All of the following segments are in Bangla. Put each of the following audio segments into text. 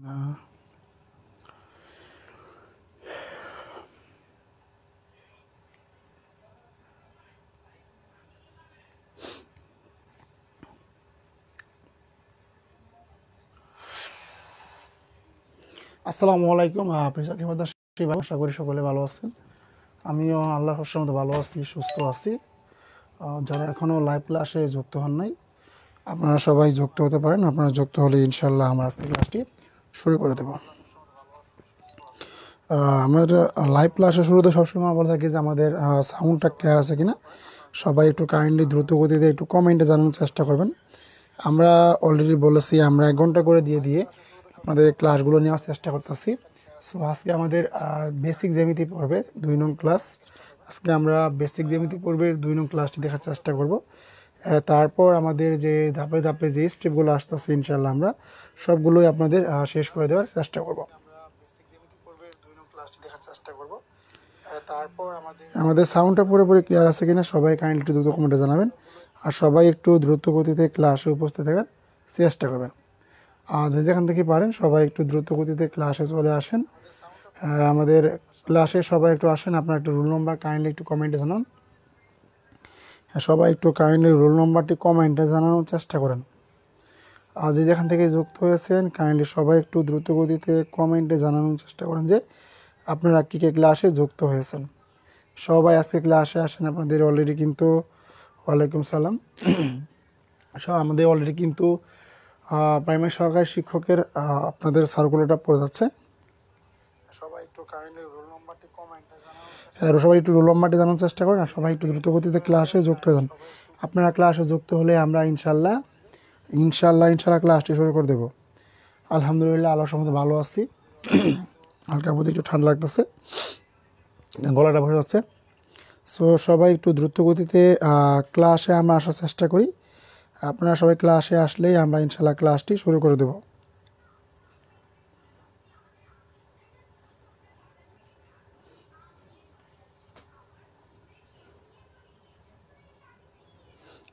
আহ, আসসালামু আলাইকুম। আশা করি সকলে ভালো আছেন। আমিও আল্লাহর রহমতে ভালো আছি, সুস্থ আছি। যারা এখনও লাইভ ক্লাসে যুক্ত হন নাই, আপনারা সবাই যুক্ত হতে পারেন। আপনারা যুক্ত হলে ইনশাল্লাহ আমরা আজকে ক্লাসটি শুরু করে দেব। আমাদের লাইভ ক্লাসের শুরুতে সবসময় বলে থাকি যে আমাদের সাউন্ডটা ক্লিয়ার আছে কিনা। সবাই একটু কাইন্ডলি দ্রুত গতিতে একটু কমেন্টে জানানোর চেষ্টা করবেন। আমরা অলরেডি বলেছি আমরা 1 ঘন্টা করে দিয়ে আপনাদের ক্লাসগুলো নেওয়ার চেষ্টা করতেছি। সো আজকে আমাদের বেসিক জ্যামিতি পর্বে 2 নং ক্লাস। আজকে আমরা বেসিক জ্যামিতি পর্বের 2 নং ক্লাসটি দেখার চেষ্টা করব। তারপর আমাদের যে ধাপে ধাপে যে স্টেপগুলো আসতেছে ইনশাল্লাহ আমরা সবগুলোই আপনাদের শেষ করে দেওয়ার চেষ্টা করব। আমাদের সাউন্ডটা পুরোপুরি ক্লিয়ার আছে কিনা সবাই কাইন্ডলি একটু দ্রুত কমেন্টে জানাবেন। আর সবাই একটু দ্রুত গতিতে ক্লাসে উপস্থিত থাকার চেষ্টা করবেন। আর যেখান থেকে পারেন সবাই একটু দ্রুত গতিতে ক্লাসে চলে আসেন। আমাদের ক্লাসে সবাই একটু আসেন। আপনার একটু রোল নম্বর কাইন্ডলি একটু কমেন্টে জানান। সবাই একটু কাইন্ডলি রোল নম্বরটি কমেন্টে জানানোর চেষ্টা করেন। আর যেখান থেকে যুক্ত হয়েছেন কাইন্ডলি সবাই একটু দ্রুত গতিতে কমেন্টে জানানোর চেষ্টা করেন যে আপনারা কী ক্লাসে যুক্ত হয়েছেন। সবাই আজকে ক্লাসে আসেন। আপনাদের অলরেডি কিন্তু ওয়ালাইকুম সালাম। আমাদের অলরেডি কিন্তু প্রাইমারি সহকারী শিক্ষকের আপনাদের সার্কুলারটা পড়ে যাচ্ছে। সবাই একটু কাইন্ডলি রোল নম্বরটি কমেন্টে জানানোর সবাই একটু রোল নম্বরটি জানানোর চেষ্টা করেন। আর সবাই একটু দ্রুত গতিতে ক্লাসে যুক্ত হয়ে যান। আপনারা ক্লাসে যুক্ত হলে আমরা ইনশাল্লাহ ক্লাসটি শুরু করে দেব। আলহামদুলিল্লাহ আল্লাহর রহমতে ভালো আছি। হালকা প্রতি একটু ঠান্ডা লাগতেছে, গলাটা ভরে যাচ্ছে। সো সবাই একটু দ্রুত গতিতে ক্লাসে আমরা আসার চেষ্টা করি। আপনারা সবাই ক্লাসে আসলেই আমরা ইনশাল্লাহ ক্লাসটি শুরু করে দেব।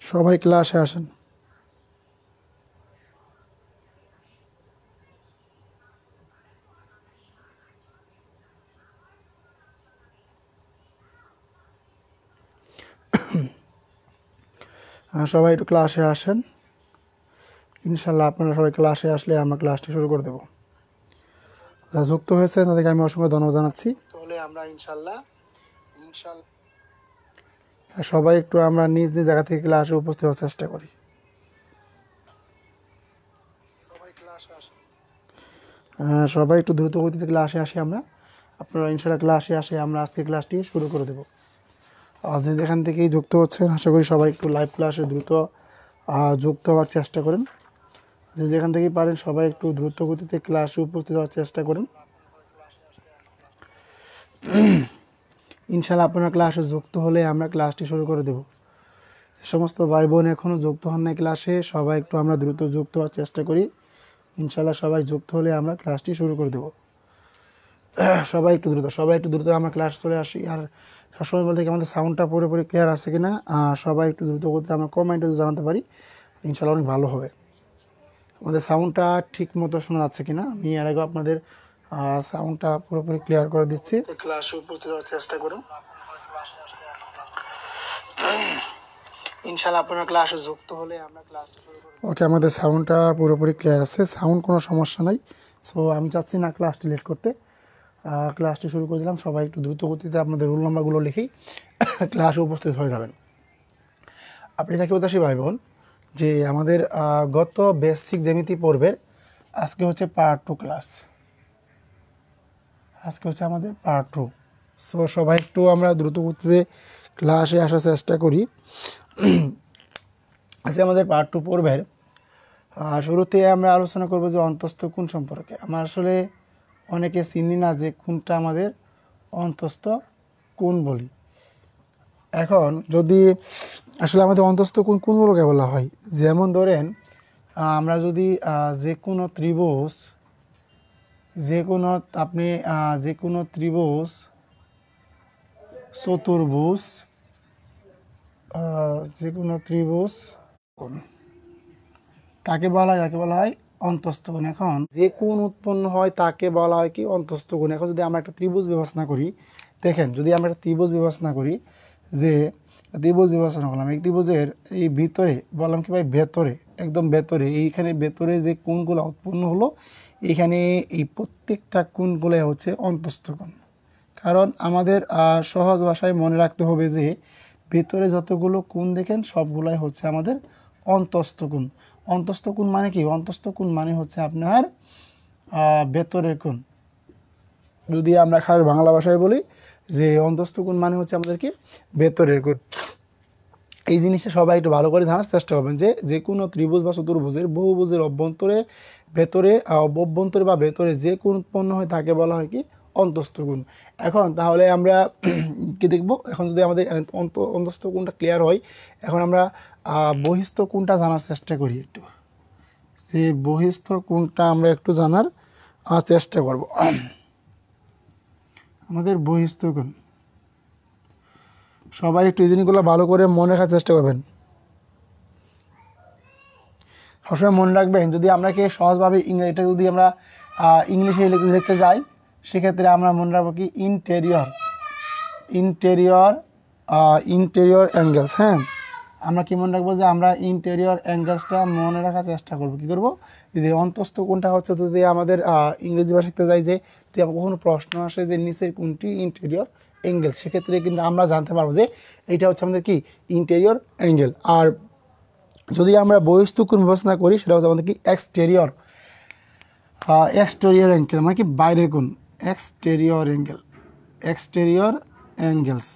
সবাই ক্লাসে আসেন। সবাই একটু ক্লাসে আসেন। ইনশাল্লাহ আপনারা সবাই ক্লাসে আসলে আমরা ক্লাসটি শুরু করে দেব। যারা যুক্ত হয়েছে তাদেরকে আমি অসংখ্য ধন্যবাদ জানাচ্ছি। তাহলে আমরা ইনশাল্লাহ সবাই একটু আমরা নিজ নিজ জায়গা থেকে ক্লাসে উপস্থিত হওয়ার চেষ্টা করি। সবাই একটু দ্রুত গতিতে ক্লাসে আসি আমরা। আপনারা ইনশাল্লাহ ক্লাসে আসে আমরা আজকে ক্লাসটি শুরু করে দেব। আজ যেখান থেকেই যুক্ত হচ্ছেন আশা করি সবাই একটু লাইভ ক্লাসে দ্রুত যুক্ত হওয়ার চেষ্টা করেন। যেখান থেকেই পারেন সবাই একটু দ্রুত গতিতে ক্লাসে উপস্থিত হওয়ার চেষ্টা করেন। ইনশাল্লাহ আপনারা ক্লাসে যুক্ত হলে আমরা ক্লাসটি শুরু করে দেব। সমস্ত ভাই বোন এখনও যুক্ত হন না ক্লাসে, সবাই একটু আমরা দ্রুত যুক্ত হওয়ার চেষ্টা করি। ইনশাল্লাহ সবাই যুক্ত হলে আমরা ক্লাসটি শুরু করে দেব। সবাই একটু দ্রুত আমরা ক্লাস চলে আসি। আর সবসময় বলতে আমাদের সাউন্ডটা পুরোপুরি ক্লিয়ার আছে কিনা সবাই একটু দ্রুত গতিতে আমরা কমেন্টে জানাতে পারি, ইনশাল্লাহ অনেক ভালো হবে। আমাদের সাউন্ডটা ঠিক মতো শোনা যাচ্ছে কিনা আমি এর আগে আপনাদের সাউন্ডটা পুরোপুরি ক্লিয়ার করে দিচ্ছি। ক্লাসে উপস্থিত হওয়ার চেষ্টা করুন। ইনশাআল্লাহ আপনারা ক্লাসে যুক্ত হলে আমরা ক্লাসটা শুরু করব। ওকে, আমাদের সাউন্ডটা পুরোপুরি ক্লিয়ার আছে, সাউন্ড কোনো সমস্যা নাই। সো আমি চাচ্ছি না ক্লাসটি লেট করতে। ক্লাসটি শুরু করে দিলাম। সবাই একটু দ্রুত গতিতে আপনাদের রোল নাম্বারগুলো লিখেই ক্লাসে উপস্থিত হয়ে যাবেন। আপনি থাকি উদাসী ভাই বোন যে আমাদের গত বেসিক জ্যামিতি পর্বের আজকে হচ্ছে পার্ট 2 ক্লাস। আজকে হচ্ছে আমাদের পার্ট 2। সো সবাই একটু আমরা দ্রুত গতিতে ক্লাসে আসার চেষ্টা করি। আজকে আমাদের পার্ট 2 পর্বের শুরুতে আমরা আলোচনা করব যে অন্তস্থ কোণ সম্পর্কে। আমরা আসলে অনেকে চিনি না যে কোনটা আমাদের অন্তস্থ কোণ বলি। এখন যদি আসলে আমাদের অন্তস্থ কোণ কোনগুলোকে বলা হয়, যেমন ধরেন আমরা যদি যে কোনো ত্রিভুজ চতুর্ভুজ যে কোনো ত্রিভুজ কোণ তাকে বলা হয় অন্তস্থ কোণ। এখন যে কোণ উৎপন্ন হয় তাকে বলা হয় কি অন্তস্থ কোণ। এখন যদি আমরা একটা ত্রিভুজ বিবেচনা করি, দেখেন যদি আমরা একটা ত্রিভুজ বিবেচনা করি, যে ত্রিভুজ বিবেচনা করলাম, এই ত্রিভুজের এই ভিতরে বললাম কি ভাই ভেতরে, একদম ভেতরে এইখানে ভেতরে যে কোণগুলো উৎপন্ন হলো, এইখানে এই প্রত্যেকটা কোণগুলো হচ্ছে অন্তস্থ কোণ। কারণ আমাদের সহজ ভাষায় মনে রাখতে হবে যে ভেতরে যতগুলো কোণ দেখেন সবগুলাই হচ্ছে আমাদের অন্তস্থ কোণ। অন্তস্থ কোণ মানে কি? অন্তস্থ কোণ মানে হচ্ছে আপনার ভেতরের কোণ। যদি আমরা খালি বাংলা ভাষায় বলি যে অন্তস্থ কোণ মানে হচ্ছে আমাদের কি ভেতরের কোণ। এই জিনিসটা সবাই একটু ভালো করে জানার চেষ্টা করবেন যে যে কোনো ত্রিভুজ বা চতুর্ভুজের বহুভুজের অভ্যন্তরে ভেতরে অভ্যন্তরে বা ভেতরে যে কোণ উৎপন্ন হয় তাকে বলা হয় কি অন্তস্থ কোণ। এখন তাহলে আমরা কি দেখব? এখন যদি আমাদের অন্তস্থ কোণটা ক্লিয়ার হয়, এখন আমরা বহিস্থ কোণটা জানার চেষ্টা করি একটু, যে বহিস্থ কোণটা আমরা একটু জানার চেষ্টা করব। আমাদের বহিস্থ কোণ সবাই একটু এই জিনিসগুলো ভালো করে মনে রাখার চেষ্টা করবেন। সবসময় মনে রাখবেন, যদি আমরাকে সহজভাবে এটা যদি আমরা ইংলিশে লিখতে যাই, সেক্ষেত্রে আমরা মনে রাখবো কি ইন্টেরিয়র ইন্টেরিয়র ইন্টেরিয়র অ্যাঙ্গেলস। হ্যাঁ, আমরা কি মনে রাখবো? যে আমরা ইন্টেরিয়র অ্যাঙ্গেলসটা মনে রাখার চেষ্টা করব। কী করবো? যে অন্তস্থ কোণটা হচ্ছে, যদি আমাদের ইংরেজি ভাষা শিখতে যাই যে যদি কখনো প্রশ্ন আসে যে নিচের কোণটি ইন্টেরিয়র অ্যাঙ্গেল, সেক্ষেত্রে কিন্তু আমরা জানতে পারবো যে এইটা হচ্ছে আমাদের কি ইন্টেরিয়র অ্যাঙ্গেল। আর যদি আমরা বহিস্থ কোণ বিবেচনা করি, সেটা হচ্ছে আমাদের কি এক্সটেরিয়র এক্সটেরিয়র অ্যাঙ্গেল, মানে কি বাইরের কোণ, এক্সটেরিয়র অ্যাঙ্গেল, এক্সটেরিয়র অ্যাঙ্গেলস।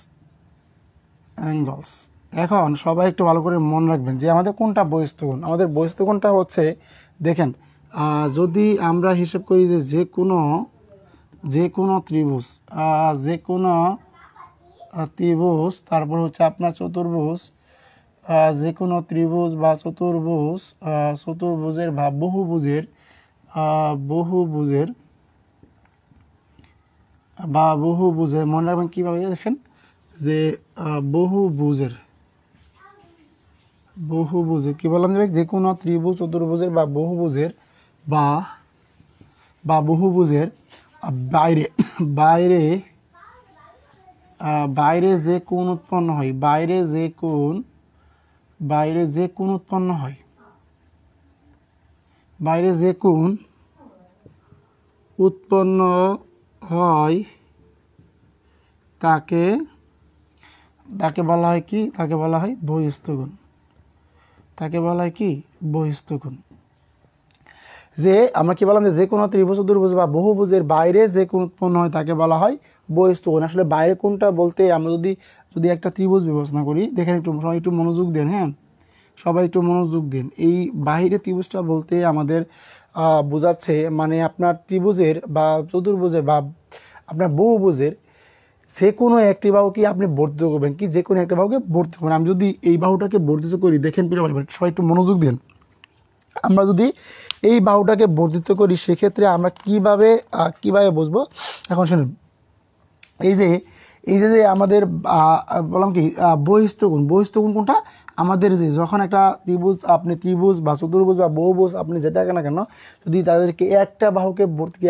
এখন সবাই একটু ভালো করে মনে রাখবেন যে আমাদের কোনটা বহিস্থ কোণ। আমাদের বহিস্থ কোণটা হচ্ছে, দেখেন যদি আমরা হিসেব করি যে যে কোনো ত্রিভুজ, তারপর হচ্ছে আপনার চতুর্ভুজ, যে কোনো ত্রিভুজ বা চতুর্ভুজের বা বহুভুজের মনে রাখবেন কীভাবে? দেখেন যে বহুভুজের কি বললাম যে কোনো ত্রিভুজ চতুর্ভুজের বা বহুভুজের বাইরে বাইরে যে কোণ উৎপন্ন হয়, বাইরে যে কোণ উৎপন্ন হয় তাকে বলা হয় কি? তাকে বলা হয় বহিস্থ কোণ। যে আমরা কি বললাম যে কোনো ত্রিভুজ চতুর্ভুজ বা বহুভুজের বাইরে যে কোণ উৎপন্ন হয় তাকে বলা হয় বহিস্থ কোণ। আসলে বাইরে কোণটা বলতে আমরা যদি একটা ত্রিভুজ বিবেচনা করি, দেখেন একটু মনোযোগ দেন। হ্যাঁ, সবাই একটু মনোযোগ দিন। এই বাইরে ত্রিভুজটা বলতে আমাদের বোঝাচ্ছে মানে আপনার ত্রিভুজের বা চতুর্ভুজের বা আপনার বহুভুজের যে কোনো একটি বাহুকে আপনি বর্ধিত করবেন, কি যে কোনো একটা বাহুকে বর্ধিত করবেন। আমি যদি এই বাহুটাকে বর্ধিত করি, দেখেন প্রিয় ভাই, সবাই একটু মনোযোগ দিন। আমরা যদি এই বাহুটাকে বর্ধিত করি, সেক্ষেত্রে আমরা কিভাবে বুঝবো? এখন শুনুন, এই যে আমাদের বললাম কি বহিস্থ কোণ কোনটা? আমাদের যে যখন একটা ত্রিভুজ বা চতুর্ভুজ বা বহুভুজ আপনি যেটা না কেন, যদি তাদেরকে একটা বাহুকে বর্ধিত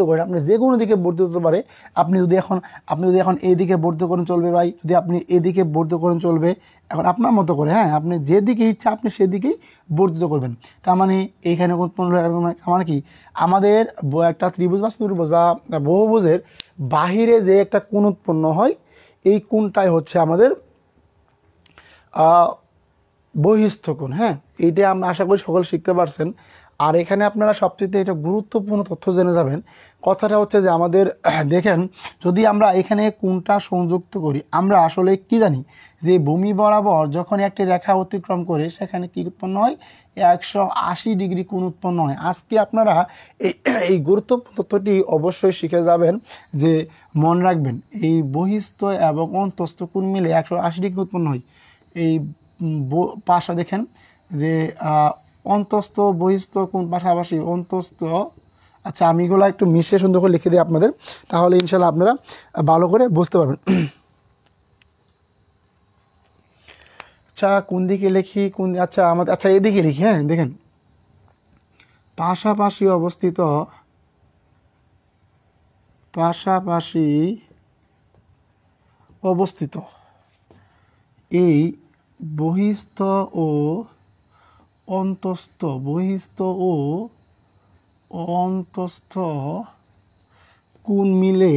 করেন, আপনি যে কোনো দিকে বর্ধিত হতে পারে। আপনি যদি এখন এইদিকে বর্ধিত করেন চলবে ভাই, যদি আপনি এদিকে বর্ধিত করেন চলবে। এখন আপনার মতো করে, হ্যাঁ, আপনি যেদিকে ইচ্ছা আপনি সেদিকেই বর্ধিত করবেন। তার মানে এইখানে উৎপন্ন মানে কি আমাদের একটা ত্রিভুজ বা চতুর্ভুজ বা বহুভুজের বাহিরে যে একটা কোণ উৎপন্ন হয়, এই কোণটাই হচ্ছে আমাদের বহিস্থ কোণ। হ্যাঁ, এইটা আমরা আশা করি সকলে শিখতে পারছেন। আর এখানে আপনারা সবচেয়ে এটা গুরুত্বপূর্ণ তথ্য জেনে যাবেন। কথাটা হচ্ছে যে আমাদের দেখেন, যদি আমরা এখানে কোণটা সংযুক্ত করি, আমরা আসলে কি জানি যে ভূমি বরাবর যখন একটি রেখা অতিক্রম করে, সেখানে কি উৎপন্ন হয়? 180 ডিগ্রি কোণ উৎপন্ন হয়। আজকে আপনারা এই গুরুত্বপূর্ণ তথ্যটি অবশ্যই শিখে যাবেন, যে মনে রাখবেন এই বহিস্থ এবং অন্তস্থ কোণ মিলে 180 ডিগ্রি উৎপন্ন হয়। এই পাশে দেখেন যে অন্তস্থ বহিস্থ কোণ পাশাপাশি অন্তস্থ। আচ্ছা, আমি এগুলো একটু মিশিয়ে সুন্দর করে লিখে দিই আপনাদের, তাহলে ইনশাল্লাহ আপনারা ভালো করে বুঝতে পারবেন। আচ্ছা কোন দিকে লিখি কোন আচ্ছা আমাদের আচ্ছা এদিকে লিখি, হ্যাঁ দেখেন পাশাপাশি অবস্থিত পাশাপাশি অবস্থিত এই বহিস্থ ও অন্তস্থ বহিস্থ ও অন্তস্থ কোণ মিলে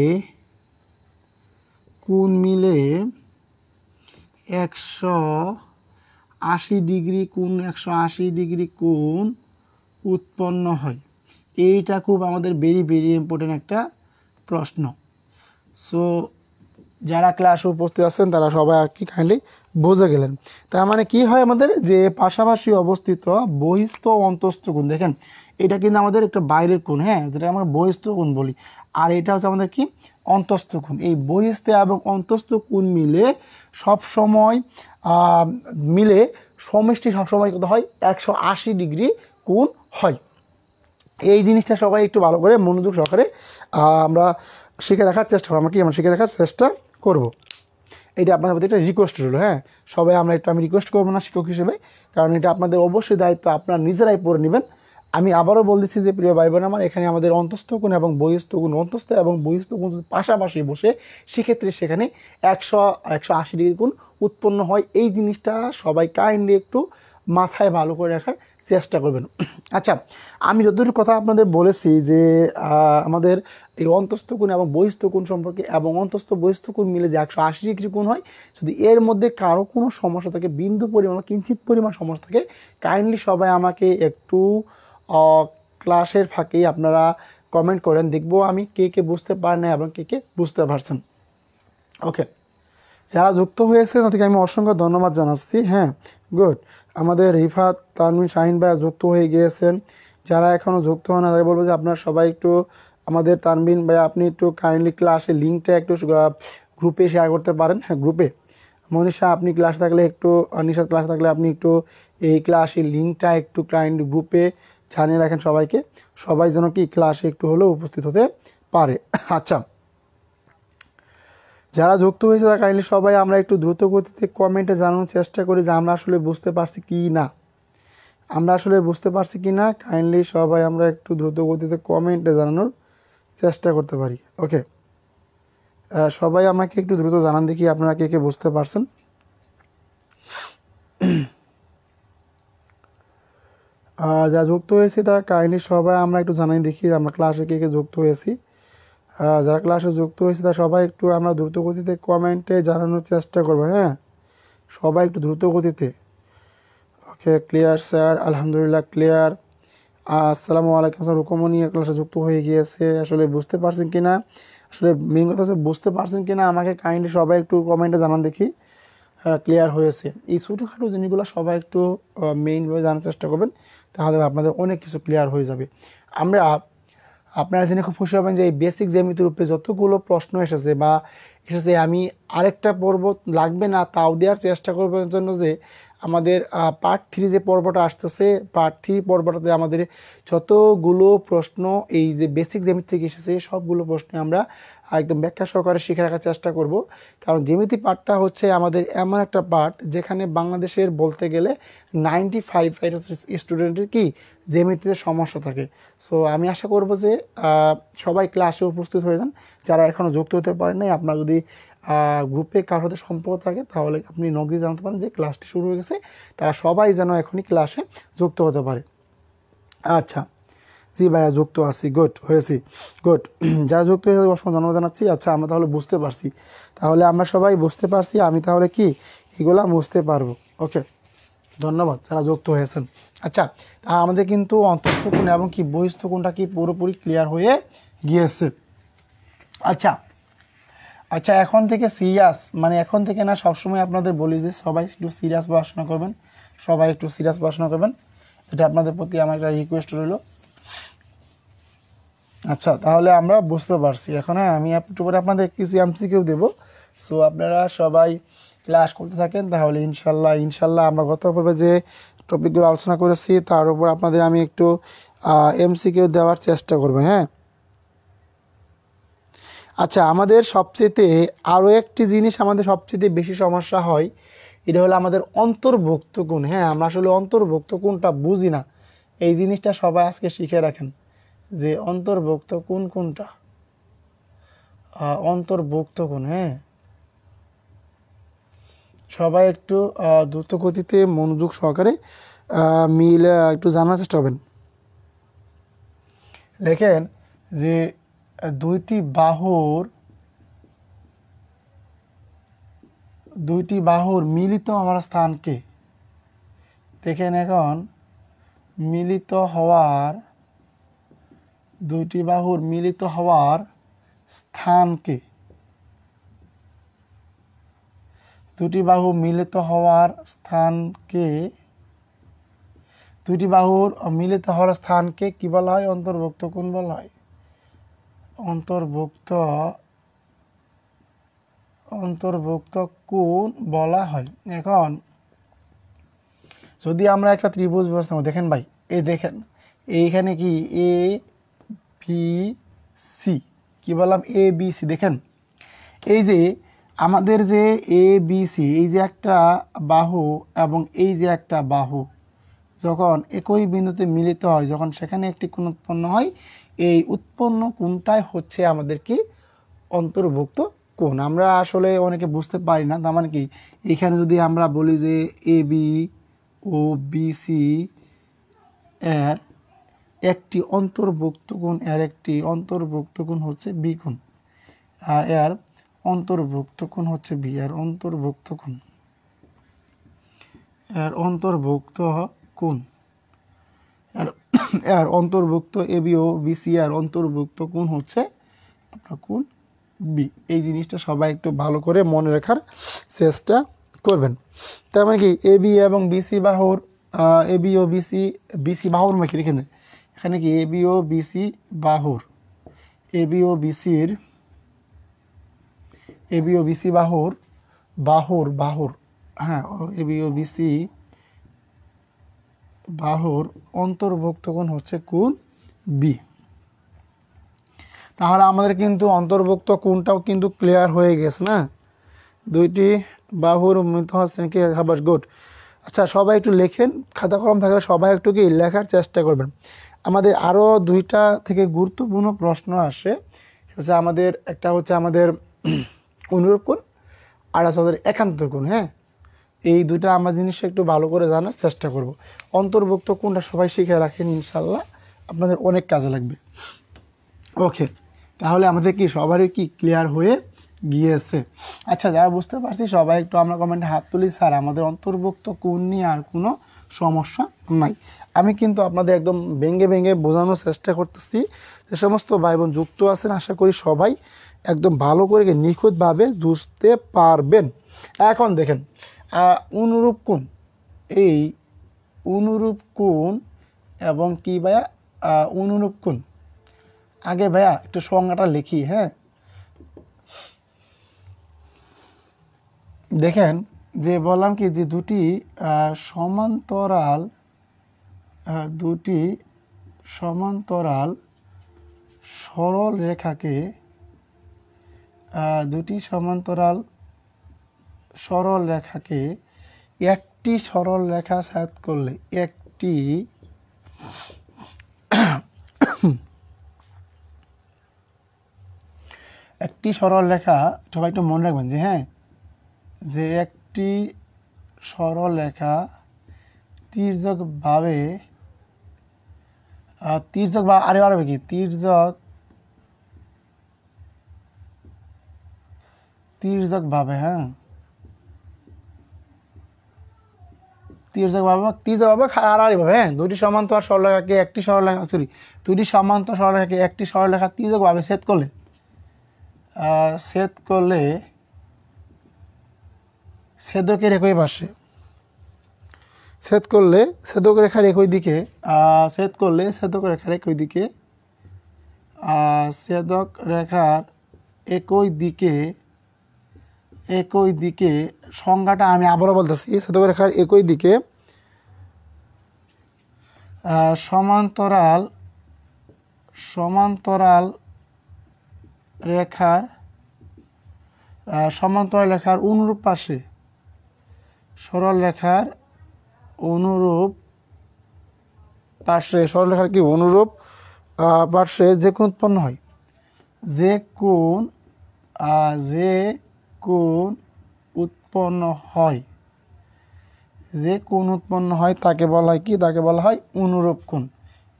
180 ডিগ্রি কোণ 180 ডিগ্রি কোণ উৎপন্ন হয়। এইটা খুব আমাদের ভেরি ভেরি ইম্পর্টেন্ট একটা প্রশ্ন। সো যারা ক্লাসে উপস্থিত আছেন তারা সবাই আর কি কাইন্ডলি বুঝে গেলেন। তার মানে কি হয় আমাদের যে পাশাপাশি অবস্থিত বহিস্থ ও অন্তস্থ কোণ, দেখেন এটা কিন্তু আমাদের একটা বাইরের কোণ, হ্যাঁ যেটা আমরা বহিস্থ কোণ বলি, আর এটা হচ্ছে আমাদের কি অন্তস্থ কোণ। এই বহিস্থ এবং অন্তস্থ কোণ মিলে সব সময় মিলে সমষ্টি সবসময় কত হয় 180 ডিগ্রি কোণ হয়। এই জিনিসটা সবাই একটু ভালো করে মনোযোগ সহকারে আমরা শিখে রাখার চেষ্টা করবো, আমরা কি আমরা শিখে রাখার চেষ্টা করব। এটা আপনাদের প্রতি একটা রিকোয়েস্ট রইল, হ্যাঁ সবাই আমরা একটু আমি রিকোয়েস্ট করবো না শিক্ষক হিসেবে, কারণ এটা আপনাদের অবশ্যই দায়িত্ব, আপনারা নিজেরাই পড়ে নেবেন। আমি আবারও বলতেছি যে প্রিয় ভাই বোন আমার, এখানে আমাদের অন্তস্থ কোণ এবং বহিস্থ কোণ, অন্তস্থ এবং বহিস্থ কোণ যদি পাশাপাশি বসে সেক্ষেত্রে সেখানে 180 ডিগ্রি কোণ উৎপন্ন হয়। এই জিনিসটা সবাই কাইন্ডলি একটু মাথায় ভালো করে রাখার চেষ্টা করবেন। আচ্ছা আমি যতটুকু কথা আপনাদের বলেছি যে আমাদের এই অন্তস্থ কোণ এবং বহিস্থ কোণ সম্পর্কে এবং অন্তস্থ বহিস্থ কোণ মিলে যে 180 ডিগ্রি কোণ হয়, যদি এর মধ্যে কারো কোনো সমস্যা থাকে, বিন্দু পরিমাণ কিঞ্চিত পরিমাণ সমস্যা থাকে, কাইন্ডলি সবাই আমাকে একটু ক্লাসের ফাঁকেই আপনারা কমেন্ট করেন, দেখবো আমি কে কে বুঝতে পারেন না এবং কে কে বুঝতে পারছেন। ওকে, যারা যুক্ত হয়েছে তাদেরকে আমি অসংখ্য ধন্যবাদ জানাচ্ছি। হ্যাঁ গুড, আমাদের রিফাত তানমিন শাহিন ভাই যুক্ত হয়ে গিয়েছেন। যারা এখনও যুক্ত হন না তাদের বলবো যে আপনারা সবাই একটু আমাদের তানবিন ভাই আপনি একটু কাইন্ডলি ক্লাসের লিঙ্কটা একটু গ্রুপে শেয়ার করতে পারেন। হ্যাঁ গ্রুপে মনীষা আপনি ক্লাস থাকলে একটু, নিশাদ ক্লাস থাকলে আপনি একটু এই ক্লাসের লিঙ্কটা একটু কাইন্ড গ্রুপে জানিয়ে রাখেন সবাইকে, সবাই যেন কি ক্লাসে একটু হলেও উপস্থিত হতে পারে। আচ্ছা যারা যুক্ত হয়েছে তারা কাইন্ডলি সবাই আমরা একটু দ্রুত গতিতে কমেন্টে জানানোর চেষ্টা করি যে আমরা আসলে বুঝতে পারছি কি না, আমরা আসলে বুঝতে পারছি কি না। কাইন্ডলি সবাই আমরা একটু দ্রুত গতিতে কমেন্টে জানানোর চেষ্টা করতে পারি। ওকে, সবাই আমাকে একটু দ্রুত জানান দেখি আপনারা কে কে বুঝতে পারছেন। যা যুক্ত হয়েছি তারা কাইন্ডলি সবাই আমরা একটু জানাই দেখি আমরা ক্লাসে কে কে যুক্ত হয়েছি। যারা ক্লাসে যুক্ত হয়েছে তারা সবাই একটু আমরা দ্রুত গতিতে কমেন্টে জানানোর চেষ্টা করবো। হ্যাঁ সবাই একটু দ্রুত গতিতে। ওকে ক্লিয়ার স্যার, আলহামদুলিল্লাহ ক্লিয়ার। আসসালামু আলাইকুম স্যার, রুকমনি ক্লাসে যুক্ত হয়ে গিয়েছে। আসলে বুঝতে পারছেন কি না, আসলে মেন কথা হচ্ছে বুঝতে পারছেন কি না আমাকে কাইন্ডলি সবাই একটু কমেন্টে জানান দেখি। হ্যাঁ ক্লিয়ার হয়েছে। এই ছোটোখাটো জিনিসগুলো সবাই একটু মেইনভাবে জানার চেষ্টা করবেন, তাহলে আপনাদের অনেক কিছু ক্লিয়ার হয়ে যাবে। আমরা আপনারা জেনে খুব খুশি হবেন যে এই বেসিক জ্যামিতির উপরে যতগুলো প্রশ্ন এসেছে বা এসেছে, আমি আরেকটা পর্ব লাগবে না তাও দেওয়ার চেষ্টা করবার জন্য যে আমাদের পার্ট 3 যে পর্বটা আসতেছে, পার্ট 3 পর্বটাতে আমাদের যতগুলো প্রশ্ন এই যে বেসিক জ্যামিতি থেকে এসেছে সবগুলো প্রশ্ন আমরা একদম ব্যাখ্যা সহকারে শিখে রাখার চেষ্টা করব। কারণ জ্যামিতি পার্টটা হচ্ছে আমাদের এমন একটা পার্ট যেখানে বাংলাদেশের বলতে গেলে 95% স্টুডেন্টের কি জ্যামিতিতে সমস্যা থাকে। সো আমি আশা করব যে সবাই ক্লাসে উপস্থিত হয়ে যান। যারা এখনও যুক্ত হতে পারেন নাই, আপনার যদি গ্রুপে কারোর সাথে সম্পর্ক থাকে তাহলে আপনি নক দিয়ে জানাতে পারেন যে ক্লাসটি শুরু হয়ে গেছে, তারা সবাই যেন এখনই ক্লাসে যুক্ত হতে পারে। আচ্ছা জি ভাইয়া যুক্ত আছি, গুড হয়েছি, গুড। যারা যুক্ত হয়ে অসংখ্য ধন্যবাদ জানাচ্ছি। আচ্ছা আমরা তাহলে বুঝতে পারছি, তাহলে আমরা সবাই বুঝতে পারছি, আমি তাহলে কি এগুলা বুঝতে পারবো। ওকে ধন্যবাদ যারা যুক্ত হয়েছেন। আচ্ছা আমাদের কিন্তু অন্তস্থ কোণ এবং কি বহিস্থ কোণটা কি পুরোপুরি ক্লিয়ার হয়ে গিয়েছে। আচ্ছা আচ্ছা এখন থেকে সিরিয়াস, মানে এখন থেকে না সবসময় আপনাদের বলি যে সবাই একটু সিরিয়াস পড়াশোনা করবেন, সবাই একটু সিরিয়াস পড়াশোনা করবেন, এটা আপনাদের প্রতি আমার একটা রিকোয়েস্ট রইল। আচ্ছা তাহলে আমরা বুঝতে পারছি এখন। হ্যাঁ আমি একটু পরে আপনাদের কিছু এমসিকিউ দেবো, সো আপনারা সবাই ক্লাস করতে থাকেন, তাহলে ইনশাল্লাহ আমরা গত পর্বে যে টপিকগুলো আলোচনা করেছি তার উপর আপনাদের আমি একটু এমসিকিউ দেওয়ার চেষ্টা করবো। হ্যাঁ আচ্ছা আমাদের সবচেয়ে আরও একটি জিনিস আমাদের সবচেয়ে বেশি সমস্যা হয় এটা হলো আমাদের অন্তর্ভুক্ত কোণ। হ্যাঁ, আমরা আসলে অন্তর্ভুক্ত কোণটা বুঝি না, এই জিনিসটা সবাই আজকে শিখে রাখেন যে অন্তর্ভুক্ত কোণ কোনটা, অন্তর্ভুক্ত কোণ। হ্যাঁ, সবাই একটু দ্রুত গতিতে মনোযোগ সহকারে মিলে একটু জানার চেষ্টা করবেন। দেখেন যে দুইটি বাহুর মিলিত হওয়ার স্থানকে দেখেন, এখন মিলিত হওয়ার দুইটি বাহুর মিলিত হওয়ার স্থানকে, দুটি বাহু মিলিত হওয়ার স্থানকে, দুটি বাহুর মিলিত হওয়ার স্থানকে কি বলা হয়? অন্তর্ভুক্ত কোণ বলা হয়। অন্তর্ভুক্ত কোণ বলা হয়। এখন যদি আমরা একটা ত্রিভুজ ব্যবস্থা দেখেন ভাই, এই দেখেন এইখানে কি এ বি সি, কি বললাম? A B C. দেখেন এই যে আমাদের যে এ বি সি, এই যে একটা বাহু এবং এই যে একটা বাহু যখন একই বিন্দুতে মিলিত হয়, যখন সেখানে একটি কোণ উৎপন্ন হয়, এই উৎপন্ন কোণটাই হচ্ছে আমাদের কি? অন্তর্ভুক্ত কোণ। আমরা আসলে অনেকে বুঝতে পারি না, তার মানে কি এখানে যদি আমরা বলি যে A B O B C এর একটি অন্তর্ভুক্ত কোণ, এর একটি অন্তর্ভুক্ত কোণ হচ্ছে বি কোণ, এর অন্তর্ভুক্ত কোণ হচ্ছে বি, এর অন্তর্ভুক্ত কোণ, এর অন্তর্ভুক্ত কোণ, এর অন্তর্ভুক্ত A B O B C এর অন্তর্ভুক্ত কোণ হচ্ছে আপনার কোণ বি। এই জিনিসটা সবাই একটু ভালো করে মনে রাখার চেষ্টা করবেন। তার মানে কি এ বি এবং বিসি বাহুর, এ বি ও বিসি বাহুর মেখে রেখে দেন এখানে কি এ বি ও বিসি বাহুর, এ বি ও বিসির, এ বি ও বিসি বাহুর বাহুর হ্যাঁ, এ বি ও বিসি বাহুর অন্তর্ভুক্ত কোণ হচ্ছে কোণ বি। তাহলে আমাদের কিন্তু অন্তর্ভুক্ত কোণটাও কিন্তু ক্লিয়ার হয়ে গেছে না, দুইটি বাহুর মিলিত হচ্ছে কি? Habas good. আচ্ছা, সবাই একটু লেখেন, খাতা কলম থাকলে সবাই একটু কি লেখার চেষ্টা করবেন। আমাদের আরও দুইটা থেকে গুরুত্বপূর্ণ প্রশ্ন আসে, হচ্ছে আমাদের একটা হচ্ছে আমাদের অনুরূপ কোণ, আর আছে আমাদের একান্তর কোণ। হ্যাঁ, এই দুইটা আমরা জিনিসটা একটু ভালো করে জানার চেষ্টা করব। অন্তর্ভুক্ত কোণটা সবাই শিখে রাখেন, ইনশাল্লাহ আপনাদের অনেক কাজে লাগবে। ওকে, তাহলে আমাদের কি সবারই কি ক্লিয়ার হয়ে গিয়েছে? আচ্ছা, যারা বুঝতে পারছি সবাই একটু আমরা কমেন্টে হাত তুলি, স্যার আমাদের অন্তর্ভুক্ত কোণ নিয়ে আর কোনো সমস্যা নাই। আমি কিন্তু আপনাদের একদম ভেঙে ভেঙে বোঝানোর চেষ্টা করতেছি। যে সমস্ত ভাই বোন যুক্ত আছেন, আশা করি সবাই একদম ভালো করে নিখুঁতভাবে বুঝতে পারবেন। এখন দেখেন অনুরূপ কোণ, এই অনুরূপ কোণ এবং কি ভাইয়া অনুরূপ কোণ, আগে ভাইয়া একটু সংজ্ঞাটা লিখি। হ্যাঁ, দেখেন যে বললাম কি যে দুটি সমান্তরাল সরল রেখাকে, দুটি সমান্তরাল সরল রেখাকে একটি সরল রেখা ছেদ করলে, একটি সরল রেখা, সবাই একটু মনে রাখবেন যে হ্যাঁ, যে একটি সরল রেখা তির্যকভাবে বা আরে কি তির্যকভাবে, হ্যাঁ তির্যকভাবে আড়াআড়িভাবে, হ্যাঁ দুটি সমান্তরাল সরলরেখাকে একটি সরলরেখা, দুটি সমান্তরাল সরলরেখাকে একটি সরলরেখা তির্যকভাবে ছেদ করলে ছেদকের একই পাশে, ছেদক রেখার একই দিকে, ছেদক রেখার একই দিকে সংজ্ঞাটা আমি আবারও বলতেছি, ছেদক রেখার একই দিকে সমান্তরাল রেখার অনুরূপ পাশে সরলরেখার অনুরূপ পার্শ্বে সরলরেখার কি অনুরূপ পার্শ্বে যে কোণ উৎপন্ন হয়, যে কোণ উৎপন্ন হয়, যে কোণ উৎপন্ন হয় তাকে বলা হয় কি, তাকে বলা হয় অনুরূপ কোণ।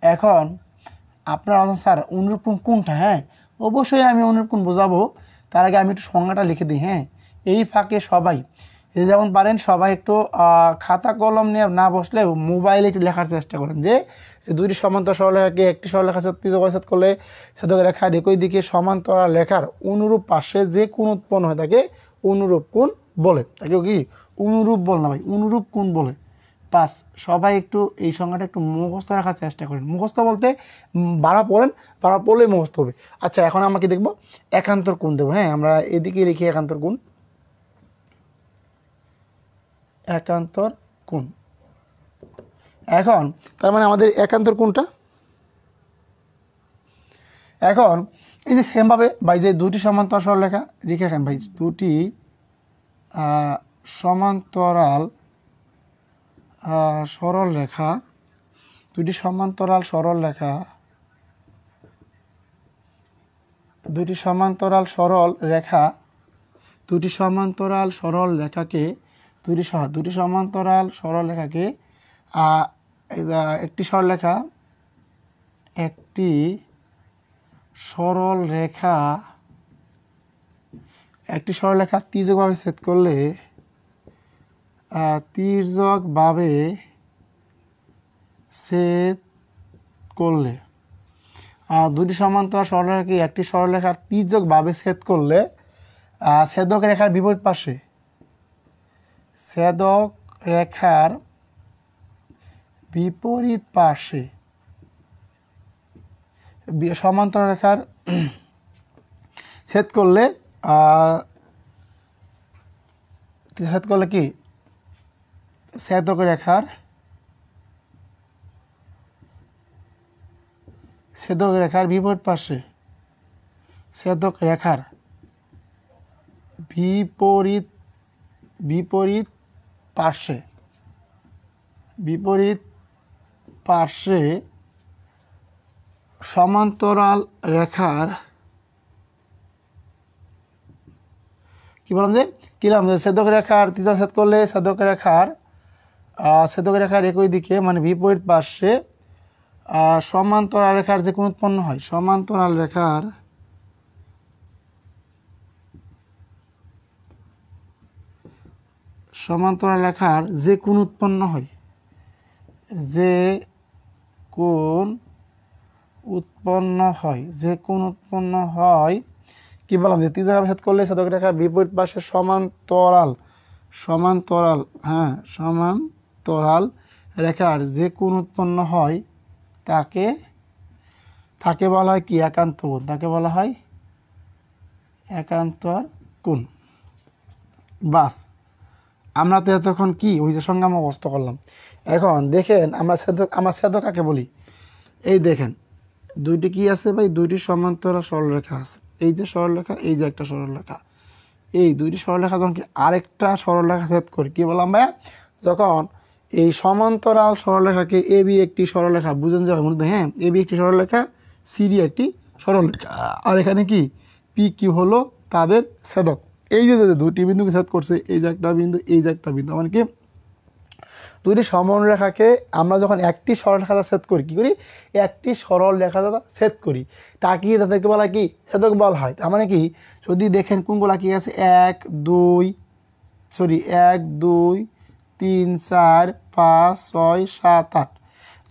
এখন আপনারা বলছেন স্যার অনুরূপ কোণ কোনটা? হ্যাঁ অবশ্যই আমি অনুরূপ কোণ বোঝাবো, তার আগে আমি একটু সংজ্ঞাটা লিখে দিই। হ্যাঁ এই ফাঁকে সবাই যেমন পারেন সবাই একটু খাতা কলম নিয়ে না বসলে মোবাইলে একটু লেখার চেষ্টা করেন যে দুইটি সমান্তরাল সরলরেখাকে একটি সরলরেখার সাথে ত্রিজ্যসাৎ করলে ছেদক রেখার একই দিকে সমান্তরাল রেখার অনুরূপ পাশে যে কোণ উৎপন্ন হয় তাকে অনুরূপ কোণ বলে। তাকে কি অনুরূপ বল না ভাই, অনুরূপ কোণ বলে। পাস সবাই একটু এই সংজ্ঞাটা একটু মুখস্থ রাখার চেষ্টা করেন। মুখস্থ বলতে বাড়া পড়েন, বাড়া পড়লেই মুখস্থ হবে। আচ্ছা এখন আমাকে দেখবো একান্তর কোণ দেবো। হ্যাঁ আমরা এদিকে লিখি একান্তর কোণ, একান্তর কোণ। এখন তার মানে আমাদের একান্তর কোণটা, এখন এই যে সেমভাবে ভাই যে দুটি সমান্তরাল সরলরেখা লিখে রাখেন ভাই, দুটি সমান্তরাল সরলরেখা, দুটি সমান্তরাল সরলরেখা, দুটি সমান্তরাল সরল রেখা, দুটি সমান্তরাল সরল রেখাকে দুটি সমান্তরাল সরল রেখাকে একটি সরলরেখা, একটি সরলরেখা, একটি সরলরেখা তির্যকভাবে ছেদ করলে, তির্যকভাবে ছেদ করলে, দুটি সমান্তরাল সরলরেখাকে একটি সরলরেখার তির্যকভাবে ছেদ করলে ছেদক রেখার বিপরীত পাশে, ছেদক রেখার বিপরীত পাশে সমান্তরাল রেখার ছেদ করলে কি ছেদক রেখার বিপরীত পাশে, ছেদক রেখার বিপরীত পার্শ্বে সমান্তরাল রেখার কি বললাম যে ছেদক রেখার তির্যক ছেদ করলে ছেদক রেখার একই দিকে মানে বিপরীত পার্শ্বে সমান্তরাল রেখার যে কোণ উৎপন্ন হয়, সমান্তরাল রেখার যে কোণ উৎপন্ন হয়, যে কোণ উৎপন্ন হয় কি বললাম যে তির্যকভাবে ছেদ করলে ছেদক রেখার বিপরীত পাশে সমান্তরাল রেখার যে কোণ উৎপন্ন হয় তাকে বলা হয় কি একান্ত কোণ, তাকে বলা হয় একান্তর কোণ। বাস আমরা তো এতক্ষণ কি ওই যে সংজ্ঞা মুখস্থ করলাম। এখন দেখেন আমরা ছেদক কাকে বলি। এই দেখেন দুইটি কি আছে ভাই, দুইটি সমান্তরাল সরলরেখা আছে, এই যে সরলরেখা, এই যে একটা সরলরেখা, এই দুইটি সরলরেখা যখন কি আরেকটা সরলরেখা ছেদ করি কি বললাম ভাইয়া, যখন এই সমান্তরাল সরলরেখাকে এ বি একটি সরলরেখা বুঝেন যাবে মনে, হ্যাঁ এ বি একটি সরলরেখা, সিডি একটি সরলরেখা, আর এখানে কি পি কিউ হলো তাদের ছেদক। এই যে দুটি বিন্দুকে ছেদ করছে, এই যে একটা বিন্দু, এই যে একটা বিন্দু, মানে কি দুইটি সমরেখাকে আমরা যখন একটি সরলরেখা ছেদ করি কি করি, একটি সরল রেখা ছেদ করি তাকে তাদেরকে বলা কি ছেদক বলা হয়। তার মানে কি যদি দেখেন কোনগুলা কি আছে 1 2 3 4 5 6 7 8,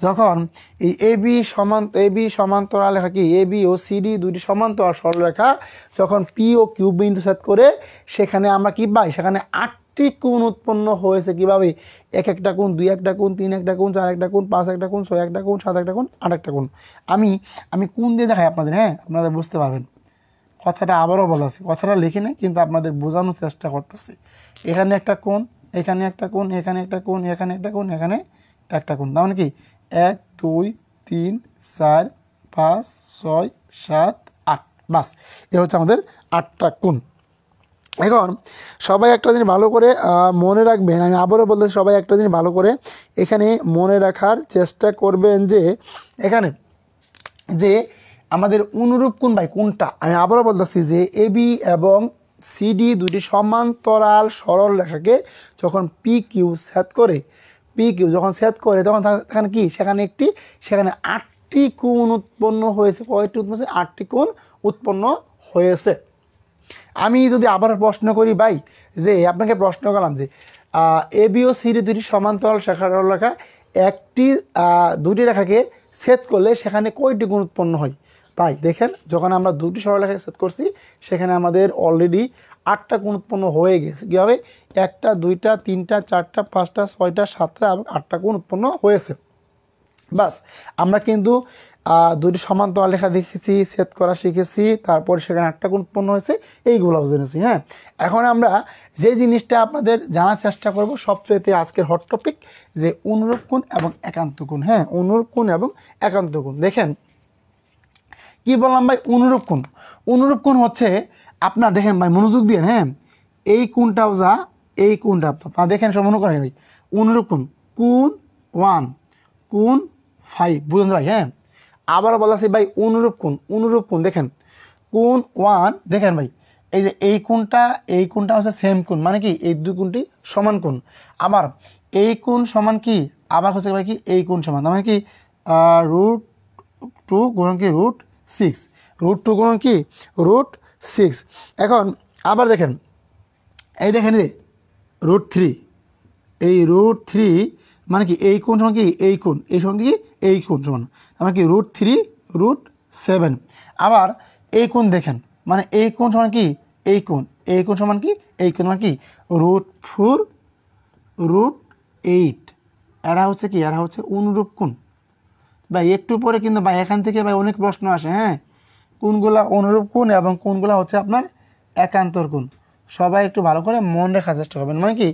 যখন এই এবি সমান্তরাল রেখা কি এবি ও সিডি দুইটি সমান্তরাল সরলরেখা যখন পি ও কিউ বিন্দু ছেদ করে সেখানে আমরা কি পাই, সেখানে 8টি কোণ উৎপন্ন হয়েছে। কিভাবে? এক একটা কোণ, 2 একটা কোণ, 3 একটা কোণ, 4 একটা কোণ, 5 একটা কোণ, 6 একটা কোণ, 7 একটা কোণ, 8 একটা কোণ। আমি কোণ দিয়ে দেখাই আপনাদের, হ্যাঁ আপনারা বুঝতে পারবেন। কথাটা আবারও বলাছি, কথাটা লিখে নেই কিন্তু আপনাদের বোঝানোর চেষ্টা করতেছি। এখানে একটা কোণ, এখানে একটা কোণ, এখানে একটা কোণ, এখানে একটা কোণ, এখানে একটা কোণ। তার মানে কি 1 2 3 4 5 6 7 8, বাস এ হচ্ছে আমাদের 8টা কোণ। এখন সবাই একটা জিনিস ভালো করে মনে রাখবেন, আমি আবারও বলতে সবাই একটা জিনিস ভালো করে এখানে মনে রাখার চেষ্টা করবেন যে এখানে যে আমাদের অনুরূপ কোণ ভাই কোনটা, আমি আবারও বলতেছি যে এবি এবং সিডি দুটি সমান্তরাল সরল রেখাকে যখন পি কিউ সেট করে, পি কিউ যখন সেট করে তখন সেখানে কি সেখানে 8টি কোণ উৎপন্ন হয়েছে। কয়টি উৎপন্ন হয়েছে? 8টি কোণ উৎপন্ন হয়েছে। আমি যদি আবার প্রশ্ন করি ভাই, যে আপনাকে প্রশ্ন করলাম যে এ বি ও সিডি দুটি সমান্তরাল সরল রেখা দুটি রেখাকে ছেদ করলে সেখানে কয়টি কোণ উৎপন্ন হয়? ভাই দেখেন, যখন আমরা দুটি সরলরেখাকে ছেদ করছি সেখানে আমাদের অলরেডি 8টা কোণ উৎপন্ন হয়ে গেছে। কীভাবে? 1টা 2টা 3টা 4টা 5টা 6টা 7টা এবং 8টা কোণ উৎপন্ন হয়েছে। বাস, আমরা কিন্তু দুটি সমান্তরাল রেখা দেখেছি, ছেদ করা শিখেছি, তারপর সেখানে 8টা কোণ উৎপন্ন হয়েছে, এইগুলো জেনেছি। হ্যাঁ, এখন আমরা যে জিনিসটা আপনাদের জানার চেষ্টা করব সবচেয়ে আজকের হট টপিক, যে অনুরূপ কোণ এবং একান্ত কোণ। হ্যাঁ, অনুরূপ কোণ এবং একান্ত কোণ। দেখেন কি বললাম ভাই, অনুরূপ কোণ। অনুরূপ কোণ হচ্ছে আপনার, দেখেন ভাই মনোযোগ দিয়ে, হ্যাঁ, এই কোণটাও যা এই কোণটা আপনার দেখেন সব মনে করেন ভাই, অনুরূপ কোণ কোণ 1 কোণ 5, বুঝলেন ভাই? হ্যাঁ, আবার বলা আছে ভাই অনুরূপ কোণ দেখেন কোণ 1, দেখেন ভাই এই যে এই কোণটা হচ্ছে সেম কোণ, মানে কি এই দুই কোণটি সমান কোণ। আবার এই কোণ সমান কি, আবার হচ্ছে ভাই কি এই কোণ সমান, মানে কি √2 গুণন কি √6, √2 গুণন কি √6। এখন আবার দেখেন, এই দেখেন রে √3, এই √3 মানে কি এই কোণ সমান কি এই কোণ, এই সমান কি এই কোণ সমান, মানে কি √3 √7। আবার এই কোণ দেখেন, মানে এই কোণ সমান কি এই কোণ সমান কি এই কোণ, মানে কি √4 √8। এরা হচ্ছে কি, এরা হচ্ছে অনুরূপ কোণ। ভাই একটু পরে কিন্তু ভাই এখান থেকে ভাই অনেক প্রশ্ন আসে। হ্যাঁ, কোনগুলা অনুরূপ কোণ এবং কোনগুলা হচ্ছে আপনার একান্তর কোণ, সবাই একটু ভালো করে মন রাখার চেষ্টা করবেন। মানে কি